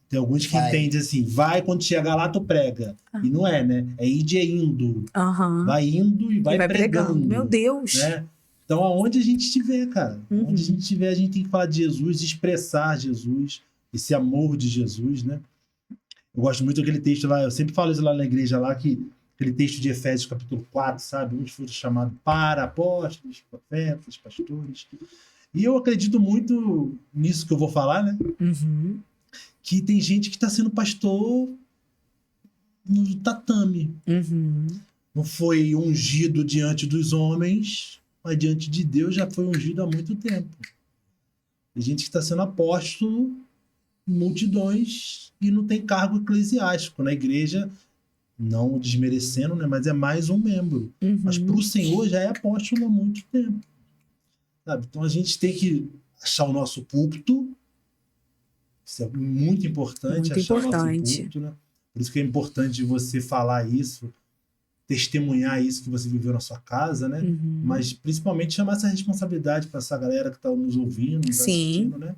Tem alguns que entendem assim, vai, quando chegar lá tu prega. E não é, né? É ID é indo. Vai indo e vai pregando. Meu Deus! Né? Então, aonde a gente estiver, cara. Onde a gente estiver, a gente tem que falar de Jesus, expressar Jesus, esse amor de Jesus, né? Eu gosto muito daquele texto lá, eu sempre falo isso lá na igreja, lá, aquele texto de Efésios, capítulo 4, sabe? Onde foi chamado para apóstolos, profetas, pastores. E eu acredito muito nisso que eu vou falar, né? Que tem gente que está sendo pastor no tatame. Não foi ungido diante dos homens, mas diante de Deus já foi ungido há muito tempo. Tem gente que está sendo apóstolo em multidões e não tem cargo eclesiástico na igreja, não desmerecendo, né? Mas é mais um membro. Mas para o Senhor já é apóstolo há muito tempo. Sabe? Então a gente tem que achar o nosso púlpito. Isso é muito importante. Muito importante. Púlpito, né? Por isso que é importante você falar isso, testemunhar isso que você viveu na sua casa, né? Mas principalmente chamar essa responsabilidade para essa galera que está nos ouvindo, nos assistindo, né?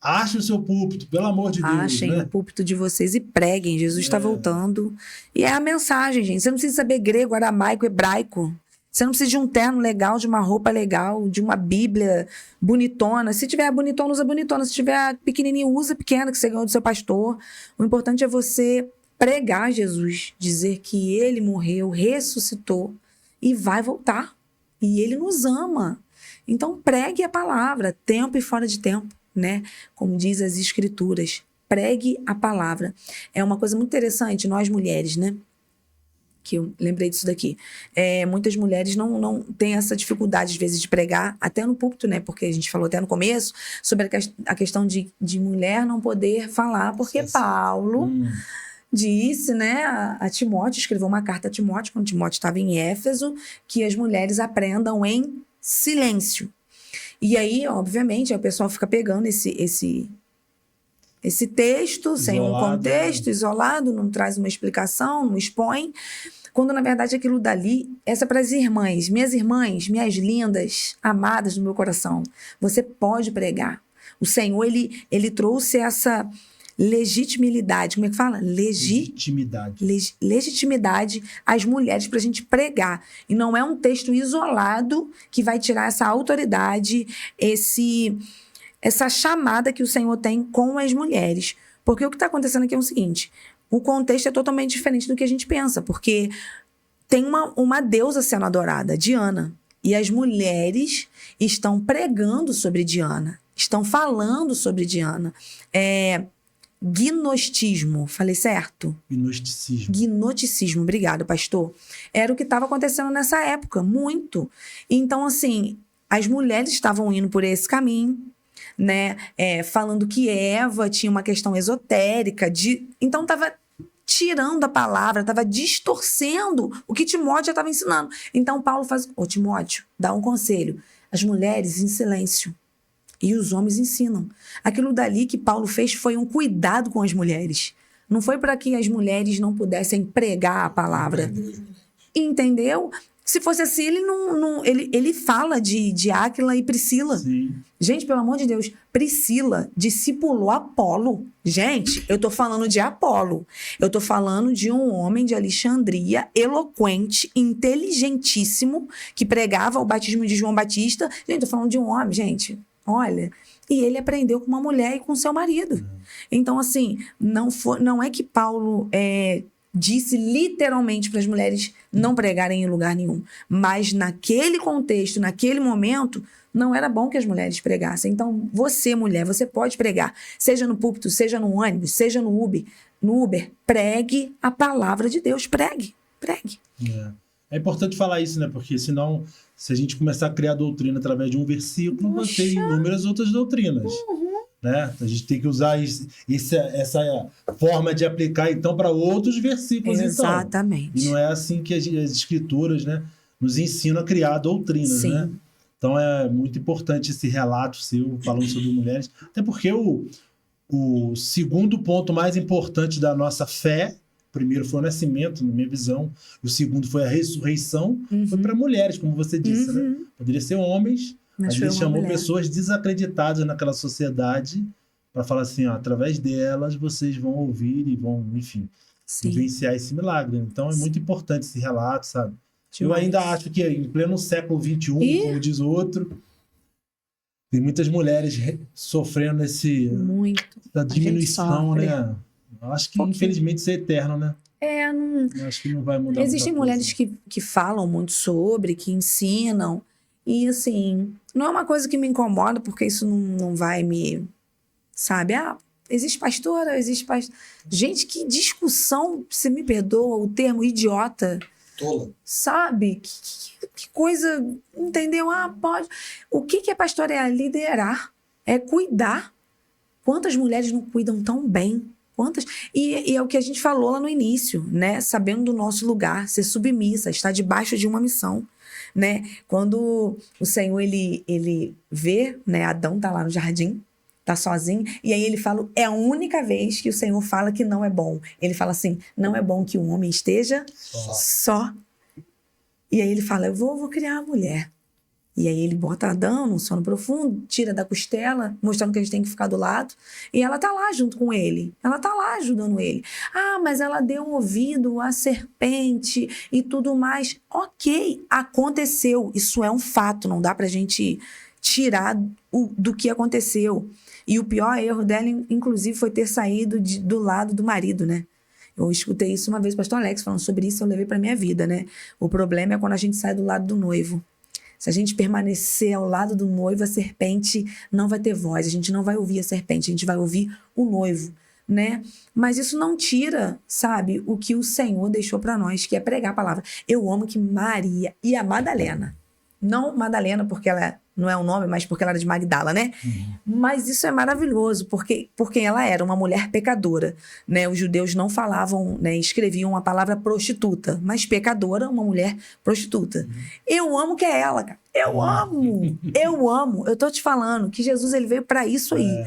Achem o seu púlpito, pelo amor de Deus. Achem o púlpito de vocês e preguem. Jesus está voltando. E é a mensagem, gente. Você não precisa saber grego, aramaico, hebraico. Você não precisa de um terno legal, de uma roupa legal, de uma Bíblia bonitona. Se tiver bonitona, usa bonitona. Se tiver pequenininho, usa pequena, que você ganhou do seu pastor. O importante é você pregar Jesus, dizer que ele morreu, ressuscitou e vai voltar. E ele nos ama. Então, pregue a palavra, tempo e fora de tempo, né? Como diz as Escrituras. Pregue a palavra. É uma coisa muito interessante, nós mulheres, né? Que eu lembrei disso daqui. Muitas mulheres não têm essa dificuldade, às vezes, de pregar, até no púlpito, né? Porque a gente falou até no começo sobre a questão de mulher não poder falar, porque Paulo disse, né, a Timóteo, escreveu uma carta a Timóteo, quando Timóteo estava em Éfeso, que as mulheres aprendam em silêncio. E aí, obviamente, o pessoal fica pegando esse texto, sem um contexto, isolado, não traz uma explicação, não expõe, quando na verdade aquilo dali, essa é para as irmãs, minhas lindas, amadas do meu coração, você pode pregar. O Senhor, ele trouxe essa legitimidade, como é que fala? Legitimidade às mulheres para a gente pregar. E não é um texto isolado que vai tirar essa autoridade, essa chamada que o Senhor tem com as mulheres. Porque o que está acontecendo aqui é o seguinte, o contexto é totalmente diferente do que a gente pensa, porque tem uma deusa sendo adorada, Diana, e as mulheres estão pregando sobre Diana, estão falando sobre Diana. Gnosticismo, falei certo? Gnosticismo, obrigado, pastor. Era o que estava acontecendo nessa época, muito. Então, assim, as mulheres estavam indo por esse caminho, né? Falando que Eva tinha uma questão esotérica, então estava tirando a palavra, estava distorcendo o que Timóteo já estava ensinando. Então Paulo faz, Timóteo, dá um conselho, as mulheres em silêncio e os homens ensinam. Aquilo dali que Paulo fez foi um cuidado com as mulheres, não foi para que as mulheres não pudessem pregar a palavra, entendeu? Se fosse assim, ele fala de Áquila e Priscila. Sim. Gente, pelo amor de Deus, Priscila discipulou Apolo. Gente, eu tô falando de Apolo. Eu tô falando de um homem de Alexandria, eloquente, inteligentíssimo, que pregava o batismo de João Batista. Gente, tô falando de um homem, gente, olha. E ele aprendeu com uma mulher e com seu marido. Então, assim, não é que Paulo disse literalmente para as mulheres não pregarem em lugar nenhum. Mas naquele contexto, naquele momento, não era bom que as mulheres pregassem. Então, você, mulher, você pode pregar. Seja no púlpito, seja no ônibus, seja no Uber, pregue a palavra de Deus. Pregue. É importante falar isso, né? Porque senão, se a gente começar a criar doutrina através de um versículo, vai ter inúmeras outras doutrinas. Né? A gente tem que usar essa forma de aplicar, então, para outros versículos. Exatamente. Então. E não é assim que as escrituras, né, nos ensinam a criar doutrinas. Sim. Né? Então, é muito importante esse relato seu falando sobre mulheres. Até porque o segundo ponto mais importante da nossa fé, o primeiro foi o nascimento, na minha visão, o segundo foi a ressurreição, foi para mulheres, como você disse. Né? Poderia ser homens, mas ele chamou pessoas desacreditadas naquela sociedade para falar assim, através delas vocês vão ouvir e vão, enfim, vivenciar esse milagre. Então é muito importante esse relato, sabe? Eu ainda acho que em pleno século XXI, como diz o outro, tem muitas mulheres sofrendo essa diminuição, né? Eu acho que infelizmente isso é eterno, né? Eu acho que não vai mudar. Existem mulheres que falam muito sobre, que ensinam. E, assim, não é uma coisa que me incomoda, porque isso não vai me... Sabe? Existe pastora, existe pastor... Gente, que discussão, você me perdoa o termo idiota. Tola. Sabe? Que coisa, entendeu? Pode... O que é pastor? É liderar, é cuidar. Quantas mulheres não cuidam tão bem? Quantas? E é o que a gente falou lá no início, né? Sabendo do nosso lugar, ser submissa, estar debaixo de uma missão. Né? Quando o Senhor ele vê, né, Adão tá lá no jardim, tá sozinho, e aí ele fala, é a única vez que o Senhor fala que não é bom. Ele fala assim, não é bom que um homem esteja só. E aí ele fala, eu vou criar uma mulher. E aí ele bota Adão num sono profundo, tira da costela, mostrando que a gente tem que ficar do lado. E ela tá lá junto com ele. Ela tá lá ajudando ele. Ah, mas ela deu ouvido à serpente e tudo mais. Ok, aconteceu. Isso é um fato, não dá pra gente tirar do que aconteceu. E o pior erro dela, inclusive, foi ter saído do lado do marido, né? Eu escutei isso uma vez, o pastor Alex falando sobre isso, eu levei pra minha vida, né? O problema é quando a gente sai do lado do noivo. Se a gente permanecer ao lado do noivo, a serpente não vai ter voz, a gente não vai ouvir a serpente, a gente vai ouvir o noivo, né? Mas isso não tira, sabe, o que o Senhor deixou para nós, que é pregar a palavra. Eu amo que Maria e a Madalena, não Madalena porque ela não é um nome, mas porque ela era de Magdala, né? Mas isso é maravilhoso, porque ela era uma mulher pecadora, né? Os judeus não falavam, né, escreviam a palavra prostituta, mas pecadora, uma mulher prostituta. Eu amo que é ela, cara. Eu amo. Eu tô te falando que Jesus, ele veio para isso aí.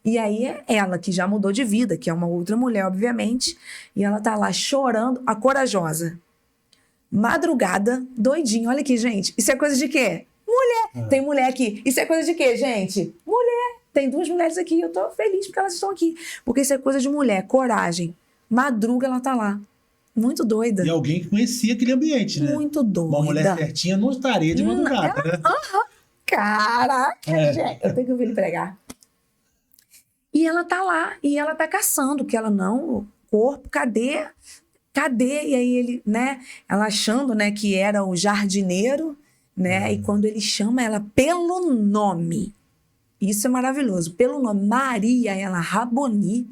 E aí é ela que já mudou de vida, que é uma outra mulher, obviamente, e ela tá lá chorando, a corajosa. Madrugada, doidinha. Olha aqui, gente. Isso é coisa de quê? Mulher. Tem mulher aqui. Isso é coisa de quê, gente? Mulher. Tem 2 mulheres aqui. Eu tô feliz porque elas estão aqui. Porque isso é coisa de mulher. Coragem. Madruga, ela tá lá. Muito doida. E alguém que conhecia aquele ambiente, né? Muito doida. Uma mulher certinha não estaria de madrugada, né? Caraca, gente. Eu tenho que ouvir ele pregar. E ela tá lá. E ela tá caçando. Que ela não... Corpo, cadê? Cadê? E aí ele, né? Ela achando, né, que era o jardineiro, né? E quando ele chama ela pelo nome, isso é maravilhoso, pelo nome, Maria, ela Raboni.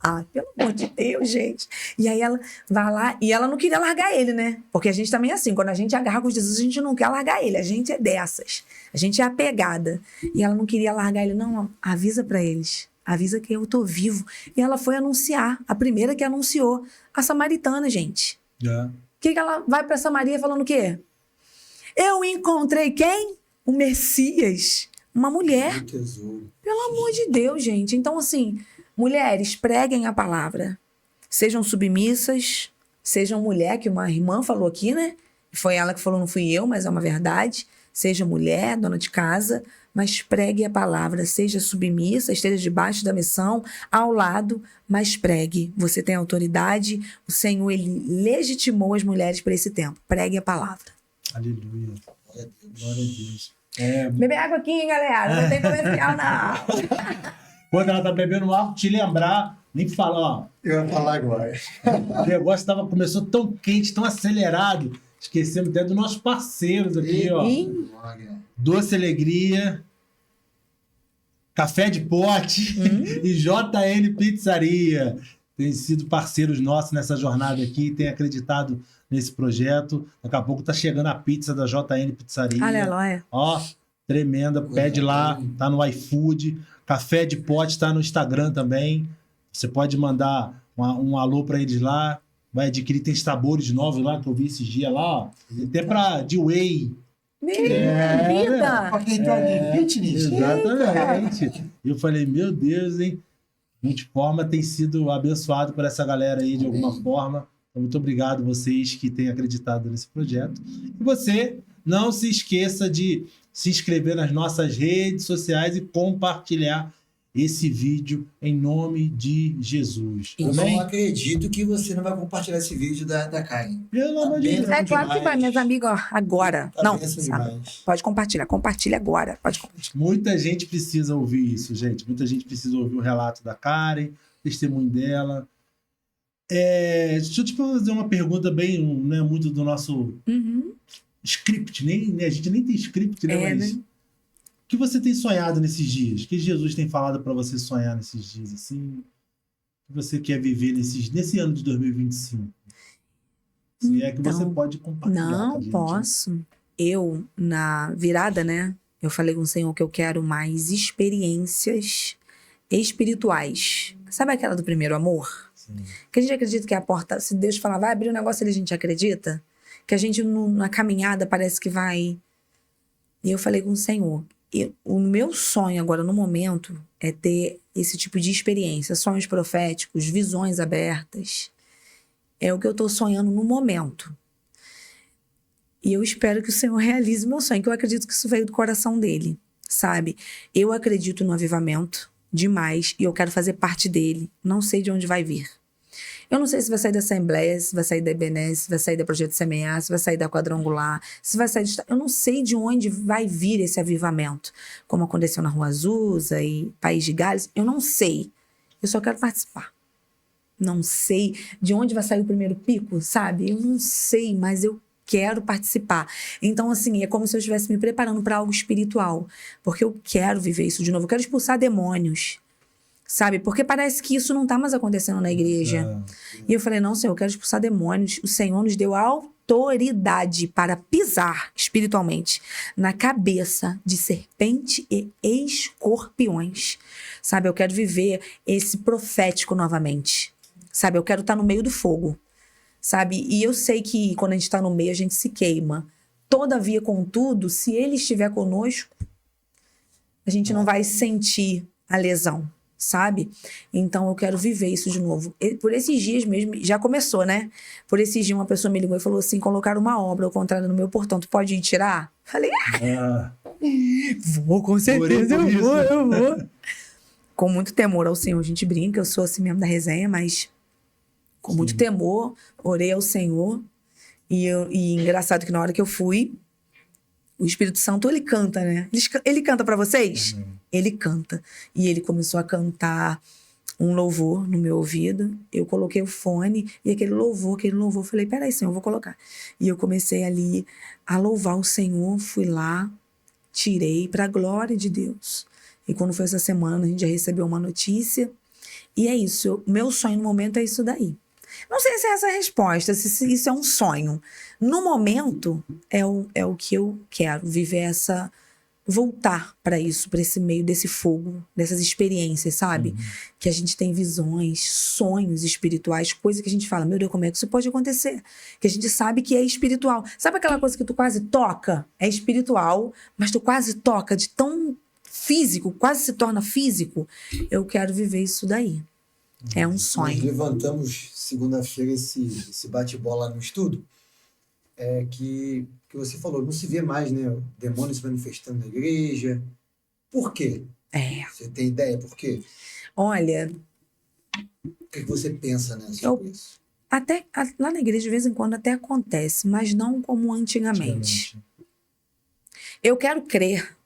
Ah, pelo amor de Deus, gente. E aí ela vai lá, e ela não queria largar ele, né? Porque a gente também é assim, quando a gente agarra com Jesus, a gente não quer largar ele, a gente é dessas. A gente é apegada. E ela não queria largar ele, não, avisa pra eles. Avisa que eu tô vivo. E ela foi anunciar, a primeira que anunciou, a samaritana, gente. Que ela vai pra Samaria falando o quê? Eu encontrei quem? O Messias. Uma mulher. Pelo amor de Deus, gente. Então, assim, mulheres, preguem a palavra. Sejam submissas, sejam mulher, que uma irmã falou aqui, né? Foi ela que falou, não fui eu, mas é uma verdade. Seja mulher, dona de casa, mas pregue a palavra, seja submissa, esteja debaixo da missão, ao lado, mas pregue. Você tem autoridade, o Senhor, ele legitimou as mulheres para esse tempo. Pregue a palavra. Aleluia. Glória a Deus. Beber água aqui, hein, galera? Não tem comercial, não. Quando ela tá bebendo água, te lembrar, nem falar, ó. Eu ia falar agora. O negócio começou tão quente, tão acelerado. Esquecemos até dos nossos parceiros aqui, ó. Doce Alegria, Café de Pote e JN Pizzaria. Tem sido parceiros nossos nessa jornada aqui, tem acreditado nesse projeto. Daqui a pouco tá chegando a pizza da JN Pizzaria. Aleluia. Ó, tremenda. Pede lá, tá no iFood. Café de Pote tá no Instagram também. Você pode mandar um alô para eles lá. Vai adquirir, tem sabores novos lá que eu vi esses dias lá, ó. Até de whey. Vida! Pra quem tá de fitness. Exatamente. Eu falei, meu Deus, hein? Multiforma tem sido abençoado por essa galera aí de alguma forma. Então, muito obrigado vocês que têm acreditado nesse projeto. E você, não se esqueça de se inscrever nas nossas redes sociais e compartilhar esse vídeo em nome de Jesus. Eu não acredito que você não vai compartilhar esse vídeo da Karen. Pelo amor de Deus. É claro que vai, meus amigos, ó, agora. Não, demais. pode compartilhar. Compartilha agora. Pode compartilhar. Muita gente precisa ouvir isso, gente. Muita gente precisa ouvir o relato da Karen, o testemunho dela. Deixa eu te fazer uma pergunta bem, não é muito do nosso script, a gente nem tem script, né? Mas o que você tem sonhado nesses dias? O que Jesus tem falado para você sonhar nesses dias, assim? O que você quer viver nesse ano de 2025? Se é que você pode compartilhar. Não, com a gente. posso. Eu, na virada, né? Eu falei com o Senhor que eu quero mais experiências espirituais. Sabe aquela do primeiro amor? Sim. Que a gente acredita que a porta, se Deus falar, vai abrir um negócio ali, a gente acredita? Que a gente, na caminhada, parece que vai... E eu falei com o Senhor, o meu sonho agora, no momento, é ter esse tipo de experiência. Sonhos proféticos, visões abertas. É o que eu tô sonhando no momento. E eu espero que o Senhor realize meu sonho, que eu acredito que isso veio do coração dele, sabe? Eu acredito no avivamento demais e eu quero fazer parte dele. Não sei de onde vai vir. Eu não sei se vai sair da Assembleia, se vai sair da Ebenezer, se vai sair da Projeto Semear, se vai sair da Quadrangular, se vai sair eu não sei de onde vai vir esse avivamento. Como aconteceu na Rua Azusa e País de Gales, eu não sei. Eu só quero participar. Não sei de onde vai sair o primeiro pico, sabe? Eu não sei, mas eu quero participar. Então, assim, é como se eu estivesse me preparando para algo espiritual. Porque eu quero viver isso de novo. Eu quero expulsar demônios. Sabe? Porque parece que isso não tá mais acontecendo na igreja. E eu falei, não, Senhor, eu quero expulsar demônios. O Senhor nos deu a autoridade para pisar espiritualmente na cabeça de serpente e escorpiões. Sabe? Eu quero viver esse profético novamente. Sabe? Eu quero estar no meio do fogo. Sabe? E eu sei que quando a gente tá no meio, a gente se queima. Todavia, contudo, se ele estiver conosco, a gente não vai sentir a lesão. Sabe? Então, eu quero viver isso de novo. Por esses dias mesmo, já começou, né? Por esses dias, uma pessoa me ligou e falou assim, colocaram uma obra ao contrário no meu portão, tu pode ir tirar? Falei, vou, com certeza, eu vou. Com muito temor ao Senhor, a gente brinca, eu sou assim mesmo da resenha, mas com muito temor, orei ao Senhor. E engraçado que na hora que eu fui, o Espírito Santo, ele canta, né? Ele canta pra vocês? Ele canta. E ele começou a cantar um louvor no meu ouvido. Eu coloquei o fone e aquele louvor, eu falei, peraí, Senhor, eu vou colocar. E eu comecei ali a louvar o Senhor, fui lá, tirei pra glória de Deus. E quando foi essa semana, a gente já recebeu uma notícia. E é isso, meu sonho no momento é isso daí. Não sei se é essa a resposta, se isso é um sonho. No momento, é o que eu quero, viver voltar para isso, para esse meio desse fogo, dessas experiências, sabe? Que a gente tem visões, sonhos espirituais, coisas que a gente fala, meu Deus, como é que isso pode acontecer? Que a gente sabe que é espiritual. Sabe aquela coisa que tu quase toca? É espiritual, mas tu quase toca de tão físico, quase se torna físico. Eu quero viver isso daí. É um sonho. Nós levantamos segunda-feira esse bate-bola no estudo, que você falou, não se vê mais, né? O demônio se manifestando na igreja. Por quê? Você tem ideia por quê? Olha... O que você pensa, né, sobre isso? Até, lá na igreja, de vez em quando, até acontece, mas não como antigamente. Eu quero crer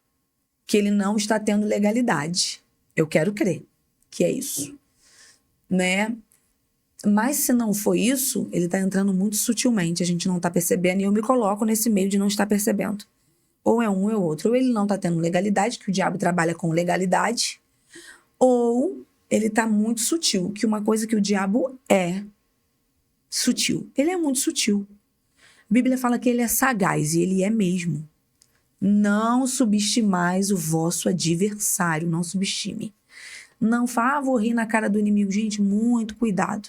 que ele não está tendo legalidade. Eu quero crer que é isso. Né? Mas se não for isso, ele está entrando muito sutilmente, a gente não está percebendo, e eu me coloco nesse meio de não estar percebendo. Ou é um ou é outro. Ou ele não está tendo legalidade, que o diabo trabalha com legalidade, ou ele está muito sutil, que uma coisa que o diabo é sutil. Ele é muito sutil. A Bíblia fala que ele é sagaz, e ele é mesmo. Não subestimais o vosso adversário, não subestime. Não fala, vou rir na cara do inimigo. Gente, muito cuidado,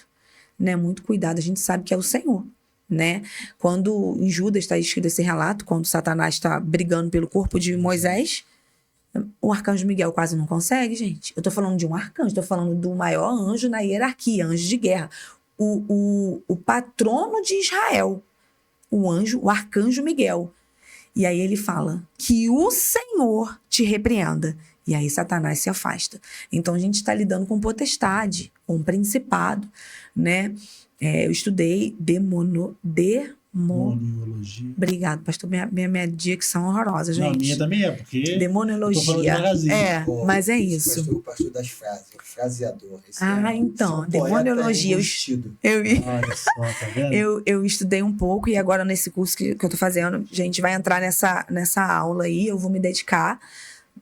né? Muito cuidado. A gente sabe que é o Senhor, né? Quando em Judas está escrito esse relato, quando Satanás está brigando pelo corpo de Moisés, o arcanjo Miguel quase não consegue, gente. Eu tô falando de um arcanjo, tô falando do maior anjo na hierarquia, anjo de guerra. O patrono de Israel, o arcanjo Miguel. E aí ele fala que o Senhor te repreenda. E aí Satanás se afasta. Então a gente está lidando com potestade, com principado, né? Eu estudei demoniologia. Obrigado, pastor. Minha dicção é horrorosa, gente. Não, a minha também é, porque... Demoniologia. Mas é isso. O pastor das frases, o fraseador. Então, demoniologia. Olha só, tá vendo? Eu estudei um pouco e agora nesse curso que eu tô fazendo, a gente vai entrar nessa aula aí, eu vou me dedicar,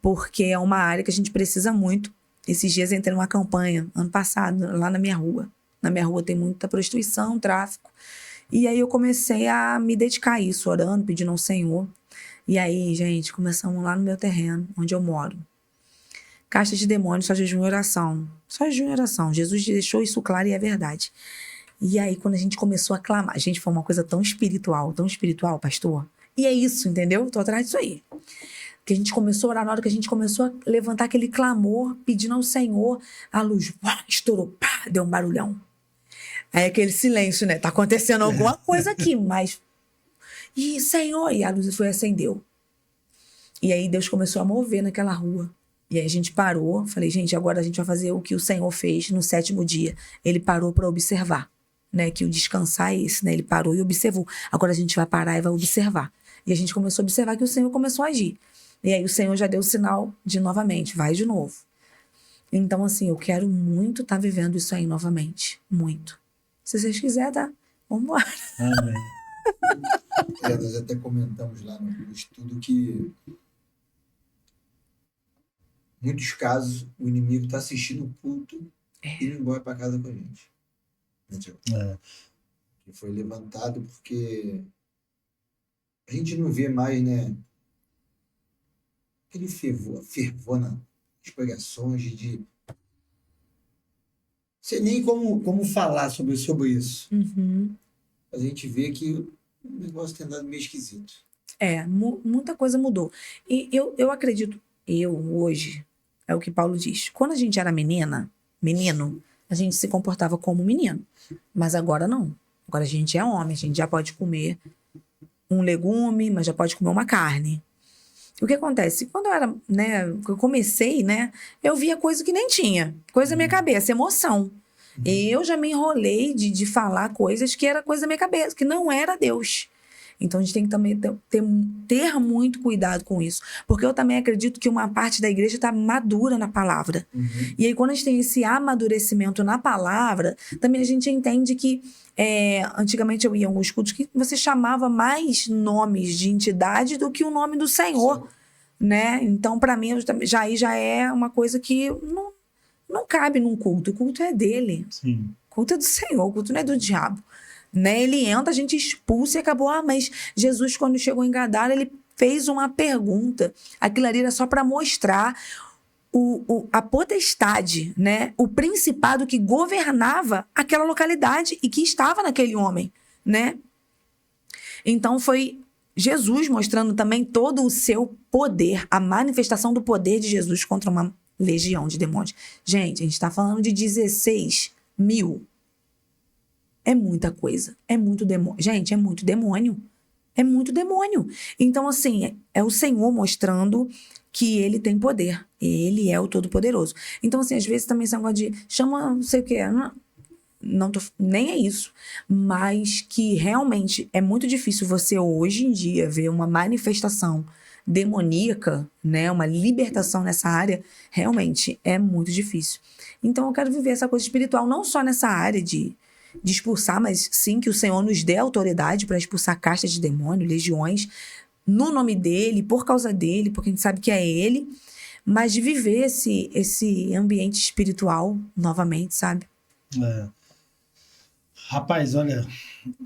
porque é uma área que a gente precisa muito. Esses dias eu entrei numa campanha, ano passado, lá na minha rua. Na minha rua tem muita prostituição, tráfico. E aí eu comecei a me dedicar a isso, orando, pedindo ao Senhor. E aí, gente, começamos lá no meu terreno, onde eu moro. Caixa de demônios, só jejum e oração. Só jejum e oração. Jesus deixou isso claro e é verdade. E aí, quando a gente começou a clamar, gente, foi uma coisa tão espiritual, pastor. E é isso, entendeu? Tô atrás disso aí. Que a gente começou a orar, na hora que a gente começou a levantar aquele clamor, pedindo ao Senhor, a luz estourou, pá, deu um barulhão. Aí aquele silêncio, né? Tá acontecendo alguma coisa aqui, mas... E, Senhor, e a luz foi e acendeu. E aí Deus começou a mover naquela rua. E aí a gente parou, falei, gente, agora a gente vai fazer o que o Senhor fez no 7º dia. Ele parou para observar, né? Que o descansar é esse, né? Ele parou e observou. Agora a gente vai parar e vai observar. E a gente começou a observar que o Senhor começou a agir. E aí o Senhor já deu o sinal de novamente, vai de novo. Então, assim, eu quero muito estar vivendo isso aí novamente. Muito. Se vocês quiserem, tá? Vamos embora. Amém. Nós até comentamos lá no estudo que em muitos casos o inimigo está assistindo o culto e indo embora para casa com a gente. Que foi levantado porque a gente não vê mais, né? Aquele fervor nas pregações de sei nem como falar sobre isso. Uhum. A gente vê que o negócio tem andado meio esquisito. Muita coisa mudou. E eu acredito, hoje, é o que Paulo diz. Quando a gente era menino, a gente se comportava como menino. Mas agora não. Agora a gente é homem, a gente já pode comer um legume, mas já pode comer uma carne. O que acontece? Quando eu era, né, eu comecei, né, eu via coisa que nem tinha. Coisa da minha cabeça, emoção. E eu já me enrolei de falar coisas que era coisa da minha cabeça, que não era Deus. Então a gente tem que também ter muito cuidado com isso. Porque eu também acredito que uma parte da igreja está madura na palavra. E aí quando a gente tem esse amadurecimento na palavra, também a gente entende que antigamente eu ia a alguns cultos que você chamava mais nomes de entidade do que o nome do Senhor. Né? Então para mim já é uma coisa que não cabe num culto. O culto é dele. Sim. O culto é do Senhor, o culto não é do diabo. Né? Ele entra, a gente expulsa e acabou. Mas Jesus, quando chegou em Gadara, ele fez uma pergunta. Aquilo ali era só para mostrar a potestade, né? O principado que governava aquela localidade e que estava naquele homem. Né? Então foi Jesus mostrando também todo o seu poder, a manifestação do poder de Jesus contra uma legião de demônios. Gente, a gente está falando de 16 mil. É muita coisa. É muito demônio. Gente, é muito demônio. É muito demônio. Então, assim, é o Senhor mostrando que ele tem poder. Ele é o Todo-Poderoso. Então, assim, às vezes também esse negócio de chama não sei o quê. Nem é isso. Mas que realmente é muito difícil você hoje em dia ver uma manifestação demoníaca, né? Uma libertação nessa área. Realmente é muito difícil. Então, eu quero viver essa coisa espiritual não só nessa área de expulsar, mas sim que o Senhor nos dê autoridade para expulsar castas de demônio, legiões, no nome dele, por causa dele, porque a gente sabe que é ele, mas de viver esse ambiente espiritual novamente, sabe? Rapaz, olha,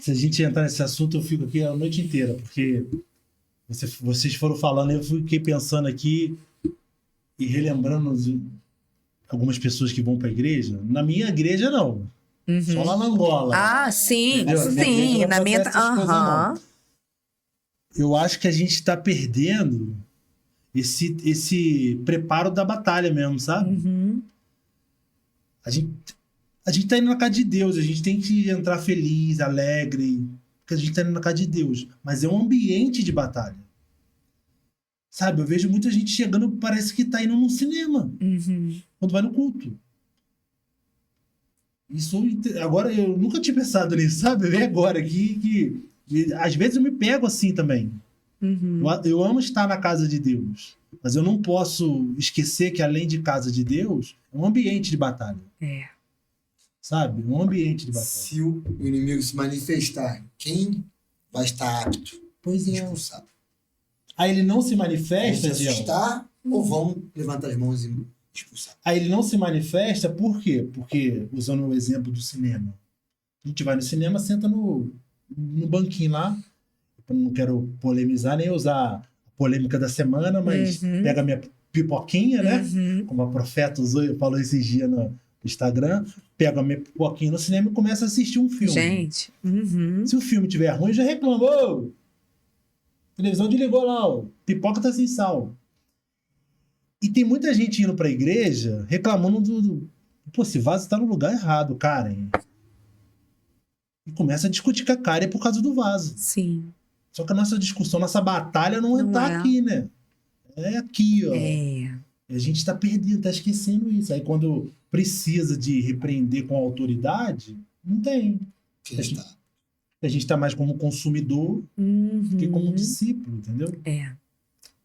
se a gente entrar nesse assunto, eu fico aqui a noite inteira, porque vocês foram falando, eu fiquei pensando aqui e relembrando algumas pessoas que vão para a igreja. Na minha igreja, não. Só lá na Angola. Ah, sim, entendeu? sim. Na minha eu acho que a gente está perdendo esse preparo da batalha mesmo, sabe? A gente tá indo na casa de Deus, a gente tem que entrar feliz, alegre, porque a gente tá indo na casa de Deus. Mas é um ambiente de batalha. Sabe, eu vejo muita gente chegando, parece que tá indo num cinema. Quando vai no culto. Isso, agora, eu nunca tinha pensado nisso, sabe? Eu vi agora que às vezes eu me pego assim também. Eu amo estar na casa de Deus, mas eu não posso esquecer que além de casa de Deus, é um ambiente de batalha. Sabe? Um ambiente de batalha. Se o inimigo se manifestar, quem vai estar apto? Pois é. Expulsado. Aí ele não se manifesta, vão se assustar ou vão levantar as mãos e expulsar? Aí ele não se manifesta por quê? Porque, usando o exemplo do cinema, a gente vai no cinema, senta no banquinho lá, eu não quero polemizar nem usar a polêmica da semana, mas pega a minha pipoquinha, né? Como a Profeta falou esses dias no Instagram, pega a minha pipoquinha no cinema e começa a assistir um filme. Gente. Se o filme tiver ruim, já reclamou. A televisão desligou lá, ó. Pipoca tá sem sal. E tem muita gente indo pra igreja reclamando pô, esse vaso tá no lugar errado, Karen. E começa a discutir com a Karen por causa do vaso. Sim. Só que a nossa discussão, nossa batalha não tá aqui, né? É aqui, ó. A gente tá perdendo, tá esquecendo isso. Aí quando precisa de repreender com autoridade, não tem. A gente tá mais como consumidor do que como discípulo, entendeu?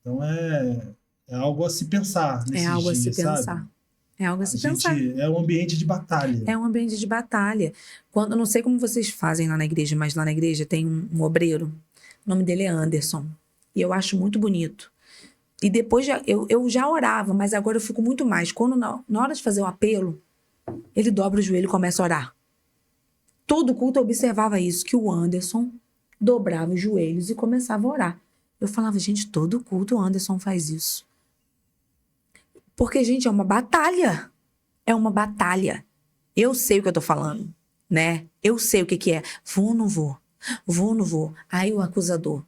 Então é algo a se pensar nesses dias, É algo a se pensar. Sabe? É algo a se pensar. É um ambiente de batalha. É um ambiente de batalha. Eu não sei como vocês fazem lá na igreja, mas lá na igreja tem um obreiro. O nome dele é Anderson. E eu acho muito bonito. E depois eu já orava, mas agora eu fico muito mais. Quando na hora de fazer o apelo, ele dobra o joelho e começa a orar. Todo culto eu observava isso, que o Anderson dobrava os joelhos e começava a orar. Eu falava, gente, todo culto o Anderson faz isso. Porque, gente, é uma batalha. É uma batalha. Eu sei o que eu tô falando, né? Eu sei o que é. Vou ou não vou? Vou ou não vou? Aí o acusador.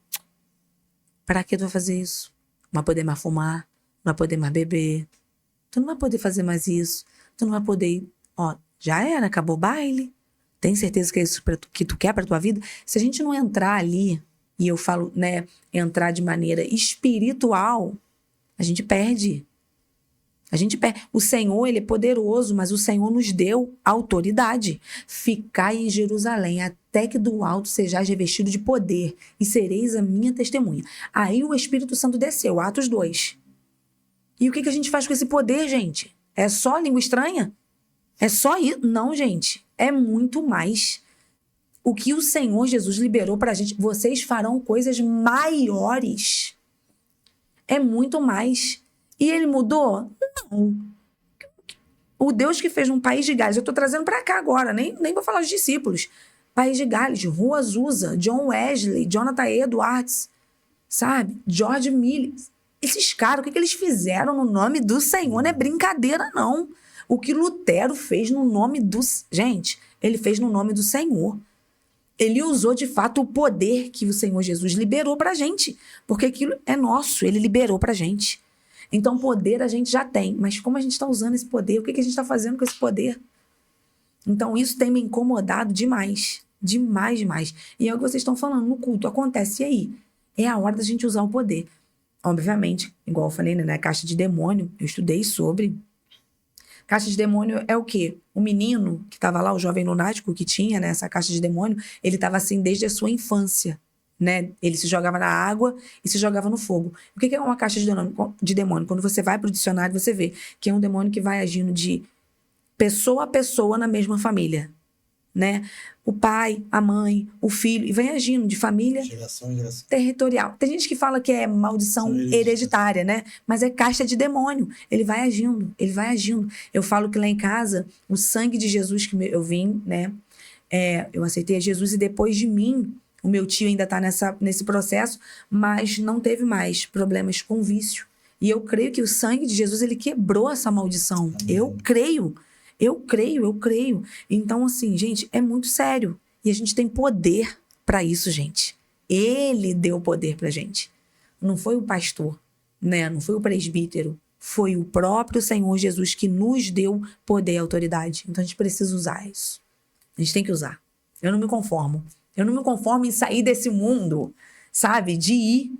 Pra que tu vai fazer isso? Não vai poder mais fumar, não vai poder mais beber. Tu não vai poder fazer mais isso. Tu não vai poder ir. Ó, já era, acabou o baile. Tem certeza que é isso que tu quer pra tua vida? Se a gente não entrar ali, e eu falo, né, entrar de maneira espiritual, a gente perde. O Senhor, ele é poderoso, mas o Senhor nos deu autoridade. Ficai em Jerusalém, até que do alto sejais revestido de poder, e sereis a minha testemunha. Aí o Espírito Santo desceu, Atos 2. E o que a gente faz com esse poder, gente? É só língua estranha? É só isso? Não, gente. É muito mais. O que o Senhor Jesus liberou pra gente, vocês farão coisas maiores. É muito mais. E ele mudou? Não. O Deus que fez um País de Gales, eu tô trazendo pra cá agora, nem vou falar dos discípulos. País de Gales, Rua Azusa, John Wesley, Jonathan Edwards, sabe? George Miller. Esses caras, o que eles fizeram no nome do Senhor? Não é brincadeira, não. O que Lutero fez no nome do... Gente, ele fez no nome do Senhor. Ele usou, de fato, o poder que o Senhor Jesus liberou pra gente. Porque aquilo é nosso, ele liberou pra gente. Então, poder a gente já tem. Mas como a gente está usando esse poder? O que a gente está fazendo com esse poder? Então, isso tem me incomodado demais. Demais, demais. E é o que vocês estão falando no culto. Acontece, e aí? É a hora da gente usar o poder. Obviamente, igual eu falei, né? Na caixa de demônio, eu estudei sobre. Caixa de demônio é o quê? O menino que estava lá, o jovem lunático que tinha, né, essa caixa de demônio, ele estava assim desde a sua infância. Né? Ele se jogava na água e se jogava no fogo. O que é uma caixa de demônio? Quando você vai para o dicionário, você vê que é um demônio que vai agindo de pessoa a pessoa na mesma família. Né? O pai, a mãe, o filho, e vem agindo de família Geração em geração. territorial. Tem gente que fala que é maldição hereditária, né? Mas é caixa de demônio. Ele vai agindo, ele vai agindo. Eu falo que lá em casa, o sangue de Jesus que eu vim, né? Eu aceitei a Jesus e depois de mim, o meu tio ainda está nesse processo, mas não teve mais problemas com vício. E eu creio que o sangue de Jesus, ele quebrou essa maldição. Amém. Eu creio. Então, assim, gente, é muito sério. E a gente tem poder para isso, gente. Ele deu poder pra gente. Não foi o pastor, né? Não foi o presbítero. Foi o próprio Senhor Jesus que nos deu poder e autoridade. Então, a gente precisa usar isso. A gente tem que usar. Eu não me conformo. Eu não me conformo em sair desse mundo, sabe? De ir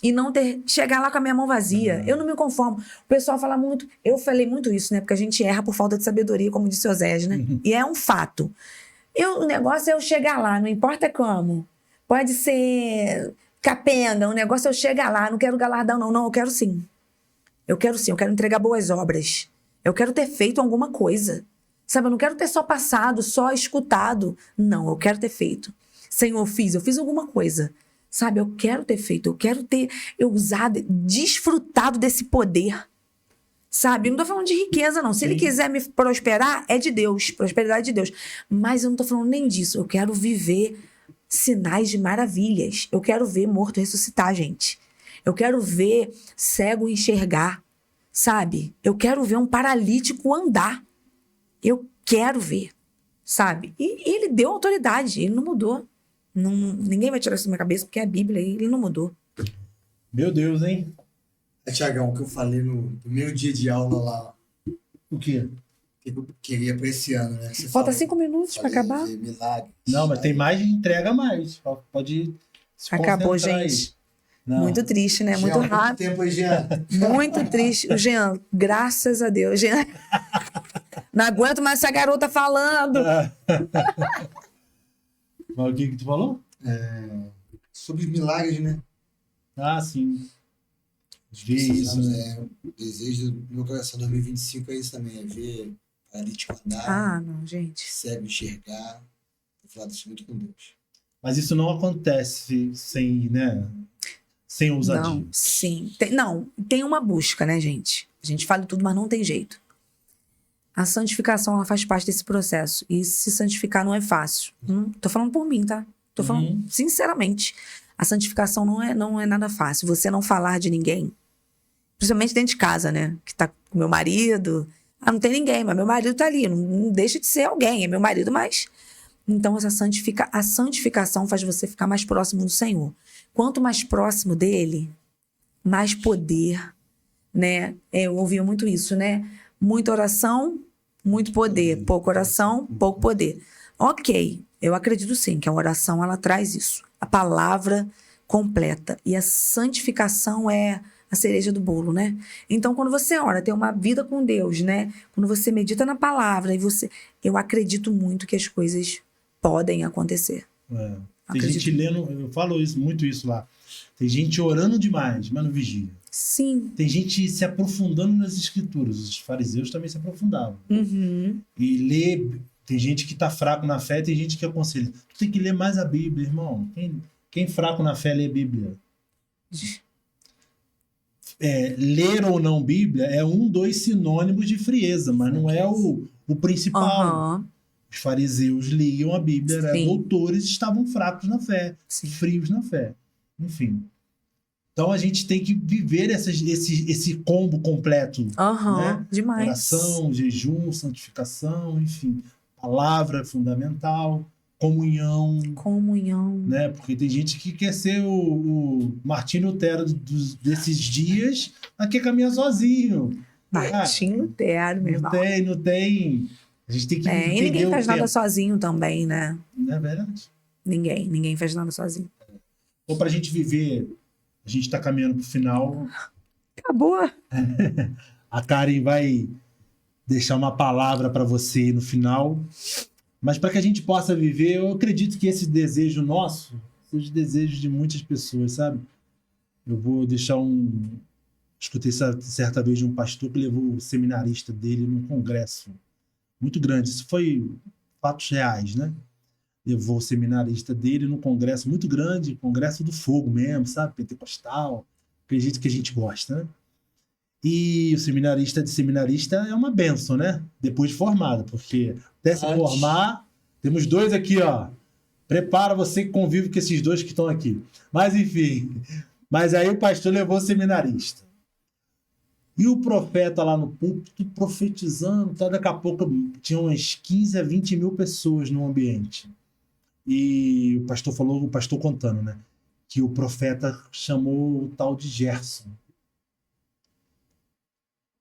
e não chegar lá com a minha mão vazia. Eu não me conformo. O pessoal fala muito... Eu falei muito isso, né? Porque a gente erra por falta de sabedoria, como disse Osés, né? E é um fato. O negócio é eu chegar lá, não importa como. Pode ser capenga, o negócio é eu chegar lá. Não quero galardão, não. Não, eu quero sim. Eu quero entregar boas obras. Eu quero ter feito alguma coisa. Sabe, eu não quero ter só passado, só escutado. Não, eu quero ter feito. Senhor, eu fiz alguma coisa. Sabe, eu quero ter feito, eu quero ter usado, desfrutado desse poder. Sabe, eu não tô falando de riqueza, não. Se ele quiser me prosperar, é de Deus, prosperidade de Deus. Mas eu não tô falando nem disso. Eu quero viver sinais de maravilhas. Eu quero ver morto ressuscitar, gente. Eu quero ver cego enxergar, sabe? Eu quero ver um paralítico andar. Eu quero ver, sabe? E ele deu autoridade, ele não mudou. Ninguém vai tirar isso da minha cabeça, porque é a Bíblia, ele não mudou. Meu Deus, hein? Tiagão, o que eu falei no primeiro dia de aula lá. O quê? Que eu queria para esse ano, né? Falta 5 minutos para acabar. Milagres. Não, mas tem mais, entrega mais. Pode Se Acabou, concentrar aí. gente. Não. Muito triste, né? Jean, Muito muito rápido. tempo aí, Jean. Muito triste. O Jean, graças a Deus. Jean, não aguento mais essa garota falando. Mas o que tu falou? Sobre os milagres, né? Ah, sim. Ver isso, né? O desejo do meu coração 2025 é isso também, é ver paralítico andar, Ah, não, gente. cego enxergar. Vou falar disso muito com Deus. Mas isso não acontece sem, né? Sem ousadia. Não, sim. Tem uma busca, né, gente? A gente fala tudo, mas não tem jeito. A santificação, ela faz parte desse processo. E se santificar não é fácil. Tô falando por mim, tá? Tô falando sinceramente. A santificação não é nada fácil. Você não falar de ninguém, principalmente dentro de casa, né? Que tá com meu marido. Ah, não tem ninguém, mas meu marido tá ali. Não deixa de ser alguém, é meu marido, mas... Então, a santificação faz você ficar mais próximo do Senhor. Quanto mais próximo dele, mais poder, né? Eu ouvia muito isso, né? Muita oração, muito poder. Pouca oração, pouco poder. Ok, eu acredito sim que a oração, ela traz isso. A palavra completa. E a santificação é a cereja do bolo, né? Então, quando você ora, tem uma vida com Deus, né? Quando você medita na palavra, eu acredito muito que as coisas podem acontecer. Tem gente lendo, eu falo muito isso lá. Tem gente orando demais, mas não vigia. Sim. Tem gente se aprofundando nas escrituras. Os fariseus também se aprofundavam. E lê. Tem gente que tá fraco na fé, tem gente que aconselha. Tu tem que ler mais a Bíblia, irmão. Quem fraco na fé lê a Bíblia? Ler ou não Bíblia é 2 sinônimos de frieza, mas não é o principal. Os fariseus liam a Bíblia, eram doutores, estavam fracos na fé, frios na fé. Enfim. Então a gente tem que viver esse combo completo. Né? Demais. Oração, jejum, santificação, enfim. Palavra fundamental, comunhão. Né? Porque tem gente que quer ser o Martinho Lutero desses dias, mas quer caminhar sozinho. Martinho Lutero, meu irmão. Não tem. A gente tem que entender e ninguém faz nada tempo. sozinho também, né? É verdade. Ninguém faz nada sozinho. Então, pra gente viver, a gente tá caminhando pro final. Acabou. A Karen vai deixar uma palavra para você no final. Mas para que a gente possa viver, eu acredito que esse desejo nosso seja o desejo de muitas pessoas, sabe? Eu vou deixar Escutei certa vez de um pastor que levou o seminarista dele num congresso muito grande. Isso foi fatos reais, né? Levou o seminarista dele num congresso muito grande, congresso do fogo mesmo, sabe? Pentecostal, acredito que a gente gosta, né? E o seminarista é uma bênção, né? Depois de formado, porque até se formar, temos 2 aqui, ó. Prepara você que convive com esses 2 que estão aqui. Mas enfim, mas aí o pastor levou o seminarista. E o profeta lá no púlpito profetizando, tá? Daqui a pouco tinha umas 15 a 20 mil pessoas no ambiente. E o pastor contando, né? Que o profeta chamou o tal de Gerson.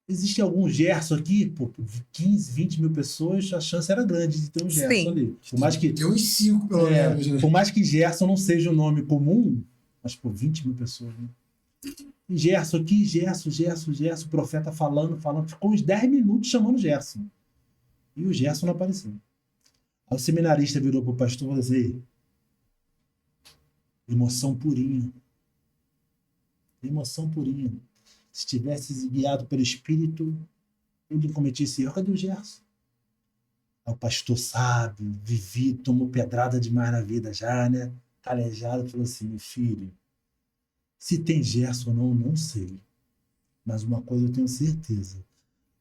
Existe algum Gerson aqui? Pô, 15, 20 mil pessoas, a chance era grande de ter um Gerson ali. Por mais que, tem uns 5, pelo menos. Né? Por mais que Gerson não seja um nome comum, mas, 20 mil pessoas, né? Gerson aqui, Gerson, o profeta falando, ficou uns 10 minutos chamando Gerson. E o Gerson não apareceu. Aí o seminarista virou pro pastor e falou assim: emoção purinha. Se tivesse guiado pelo Espírito, eu não cometi esse erro. Cadê o Gerson? Aí o pastor sábio, vivido, tomou pedrada demais na vida já, né? Calejado, falou assim: meu filho, se tem Gerson ou não, eu não sei. Mas uma coisa eu tenho certeza.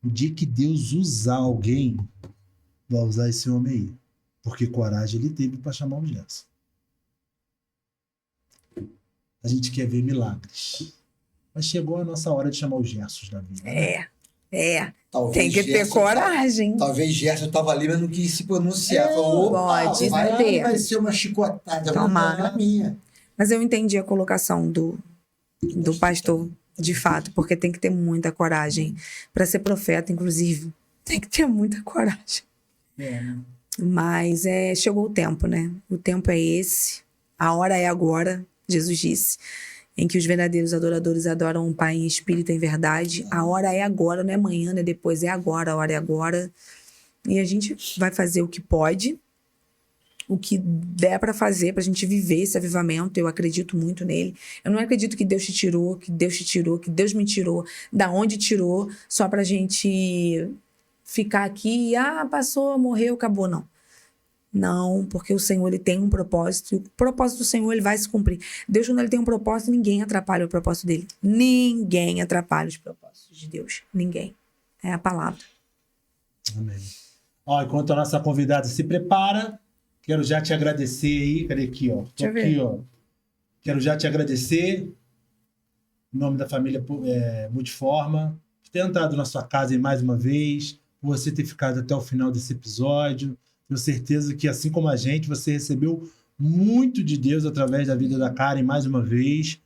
O dia que Deus usar alguém, vai usar esse homem aí. Porque coragem ele teve para chamar o Gerson. A gente quer ver milagres. Mas chegou a nossa hora de chamar os Gersons da vida. Né? Talvez tem que ter coragem. Talvez Gerson estava ali, mas não quis se pronunciar. Falou, pode vai ser uma chicotada. Tomara. Minha. Mas eu entendi a colocação do pastor, de fato, porque tem que ter muita coragem. Para ser profeta, inclusive, tem que ter muita coragem. Mas chegou o tempo, né? O tempo é esse. A hora é agora. Jesus disse, em que os verdadeiros adoradores adoram o Pai em espírito e em verdade. A hora é agora, não é amanhã, não é depois, é agora, a hora é agora. E a gente vai fazer o que pode, o que der para fazer, pra gente viver esse avivamento. Eu acredito muito nele. Eu não acredito que Deus te tirou, que Deus me tirou, da onde tirou, só pra gente ficar aqui e, passou, morreu, acabou, não. Não, porque o Senhor, ele tem um propósito, e o propósito do Senhor, ele vai se cumprir. Deus, quando ele tem um propósito, ninguém atrapalha o propósito dele. Ninguém atrapalha os propósitos de Deus. Ninguém. É a palavra. Amém. Ó, enquanto a nossa convidada se prepara, quero já te agradecer aí. Cadê aqui, ó? Tô aqui, ó. Quero já te agradecer, em nome da família Multiforma, por ter entrado na sua casa em mais uma vez, por você ter ficado até o final desse episódio. Tenho certeza que, assim como a gente, você recebeu muito de Deus através da vida da Karen mais uma vez.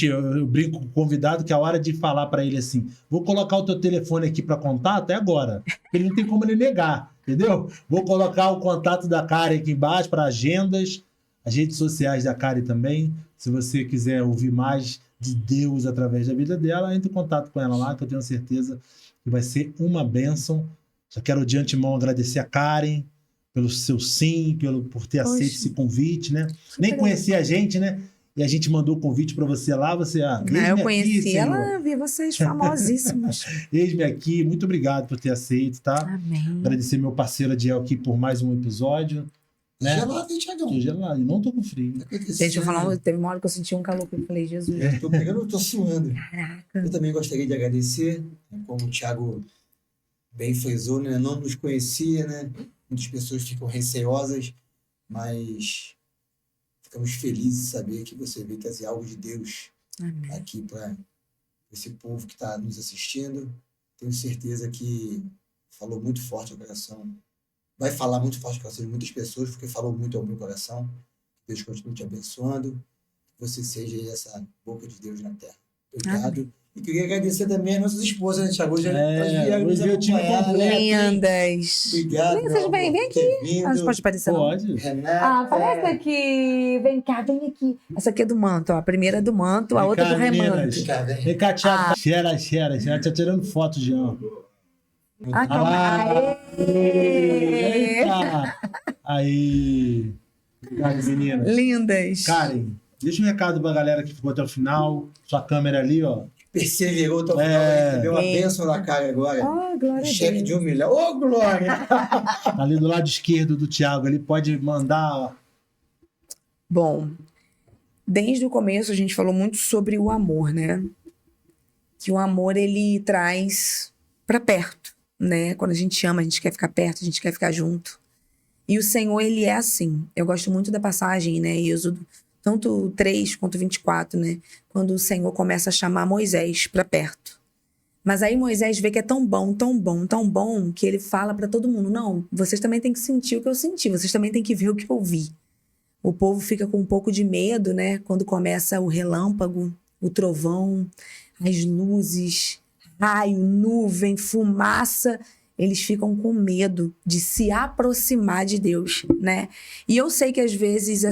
Eu brinco com o convidado que a hora de falar para ele assim, vou colocar o teu telefone aqui para contato, é agora. Ele não tem como ele negar, entendeu? Vou colocar o contato da Karen aqui embaixo para agendas, as redes sociais da Karen também. Se você quiser ouvir mais de Deus através da vida dela, entre em contato com ela lá, que eu tenho certeza que vai ser uma bênção. Já quero de antemão agradecer a Karen pelo seu sim, por ter aceito esse convite, né? Nem conhecia a gente, né? E a gente mandou o convite para você lá, eu conheci ela, vi vocês famosíssimos. Eis-me aqui, muito obrigado por ter aceito, tá? Amém. Agradecer meu parceiro Adiel aqui por mais um episódio. Né? Gelado, hein, Thiagão? Tô gelado, não tô com frio. Gente, eu falando, teve uma hora que eu senti um calor que eu falei, Jesus. Tô suando. Caraca. Eu também gostaria de agradecer, como o Thiago bem frisou, né? Não nos conhecia, né? Muitas pessoas ficam receosas, mas ficamos felizes de saber que você veio trazer algo de Deus aqui para esse povo que está nos assistindo. Tenho certeza que falou muito forte ao coração. Vai falar muito forte ao coração de muitas pessoas, porque falou muito ao meu coração. Deus continue te abençoando. Que você seja essa boca de Deus na terra. Obrigado. E queria agradecer também as nossas esposas, né, Thiago? Hoje eu tive lindas. Obrigado. Vocês vem aqui. Elas podem aparecer, não? Pode. Renata. Aparece aqui. Vem cá, vem aqui. Essa aqui é do manto, ó. A primeira é do manto, a outra é do remanto. Vem cá, Thiago. Cheira. Tá tirando foto de ó. Calma. Aí. Obrigado, menina. Lindas. Karen, deixa um recado pra galera que ficou até o final. Sua câmera ali, ó. Perseverou até o final, recebeu a bênção da cara agora. Glória Cheque de 1 milhão. Glória! Ali do lado esquerdo do Thiago, ele pode mandar. Bom, desde o começo a gente falou muito sobre o amor, né? Que o amor, ele traz pra perto, né? Quando a gente ama, a gente quer ficar perto, a gente quer ficar junto. E o Senhor, ele é assim. Eu gosto muito da passagem, né? Êxodo, tanto 3 quanto 24, né? Quando o Senhor começa a chamar Moisés para perto. Mas aí Moisés vê que é tão bom, que ele fala para todo mundo, não, vocês também têm que sentir o que eu senti, vocês também têm que ver o que eu vi. O povo fica com um pouco de medo, né? Quando começa o relâmpago, o trovão, as luzes, raio, nuvem, fumaça, eles ficam com medo de se aproximar de Deus, né? E eu sei que às vezes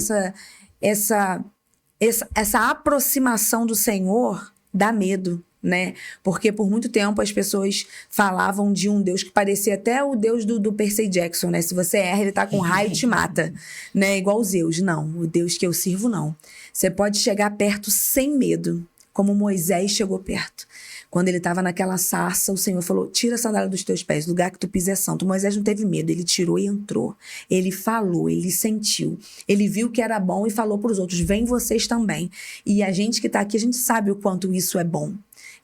essa aproximação do Senhor dá medo, né? Porque por muito tempo as pessoas falavam de um Deus que parecia até o Deus do Percy Jackson, né? Se você erra, ele tá com raio e te mata, né? Igual os Zeus. Não, o Deus que eu sirvo, não. Você pode chegar perto sem medo, como Moisés chegou perto. Quando ele estava naquela sarça, o Senhor falou, tira a sandália dos teus pés, o lugar que tu pisa é santo. Moisés não teve medo, ele tirou e entrou. Ele falou, ele sentiu. Ele viu que era bom e falou para os outros, vem vocês também. E a gente que está aqui, a gente sabe o quanto isso é bom.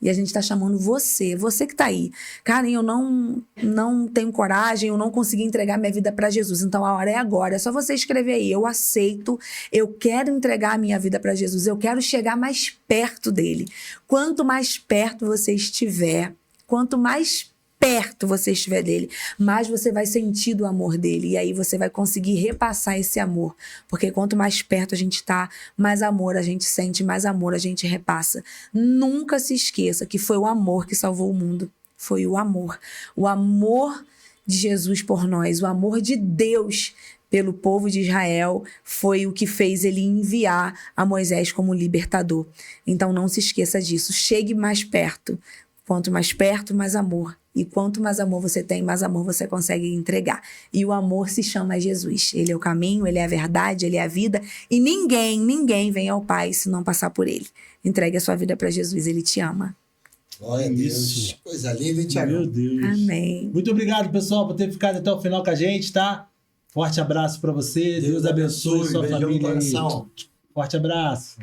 E a gente está chamando você que está aí. Karen, eu não tenho coragem, eu não consegui entregar minha vida para Jesus. Então a hora é agora. É só você escrever aí. Eu aceito, eu quero entregar a minha vida para Jesus. Eu quero chegar mais perto dele. Quanto mais perto você estiver, quanto mais perto você estiver dele, mais você vai sentir do amor dele. E aí você vai conseguir repassar esse amor. Porque quanto mais perto a gente está, mais amor a gente sente, mais amor a gente repassa. Nunca se esqueça que foi o amor que salvou o mundo. Foi o amor. O amor de Jesus por nós, o amor de Deus pelo povo de Israel, foi o que fez ele enviar a Moisés como libertador. Então não se esqueça disso. Chegue mais perto. Quanto mais perto, mais amor. E quanto mais amor você tem, mais amor você consegue entregar. E o amor se chama Jesus. Ele é o caminho, ele é a verdade, ele é a vida. E ninguém vem ao Pai se não passar por ele. Entregue a sua vida para Jesus, ele te ama. Glória a Deus. Isso. Coisa linda, hein, Thiago? Meu Deus. Amém. Muito obrigado, pessoal, por ter ficado até o final com a gente, tá? Forte abraço para você. Deus abençoe sua Beijão no família aí. coração. Forte abraço.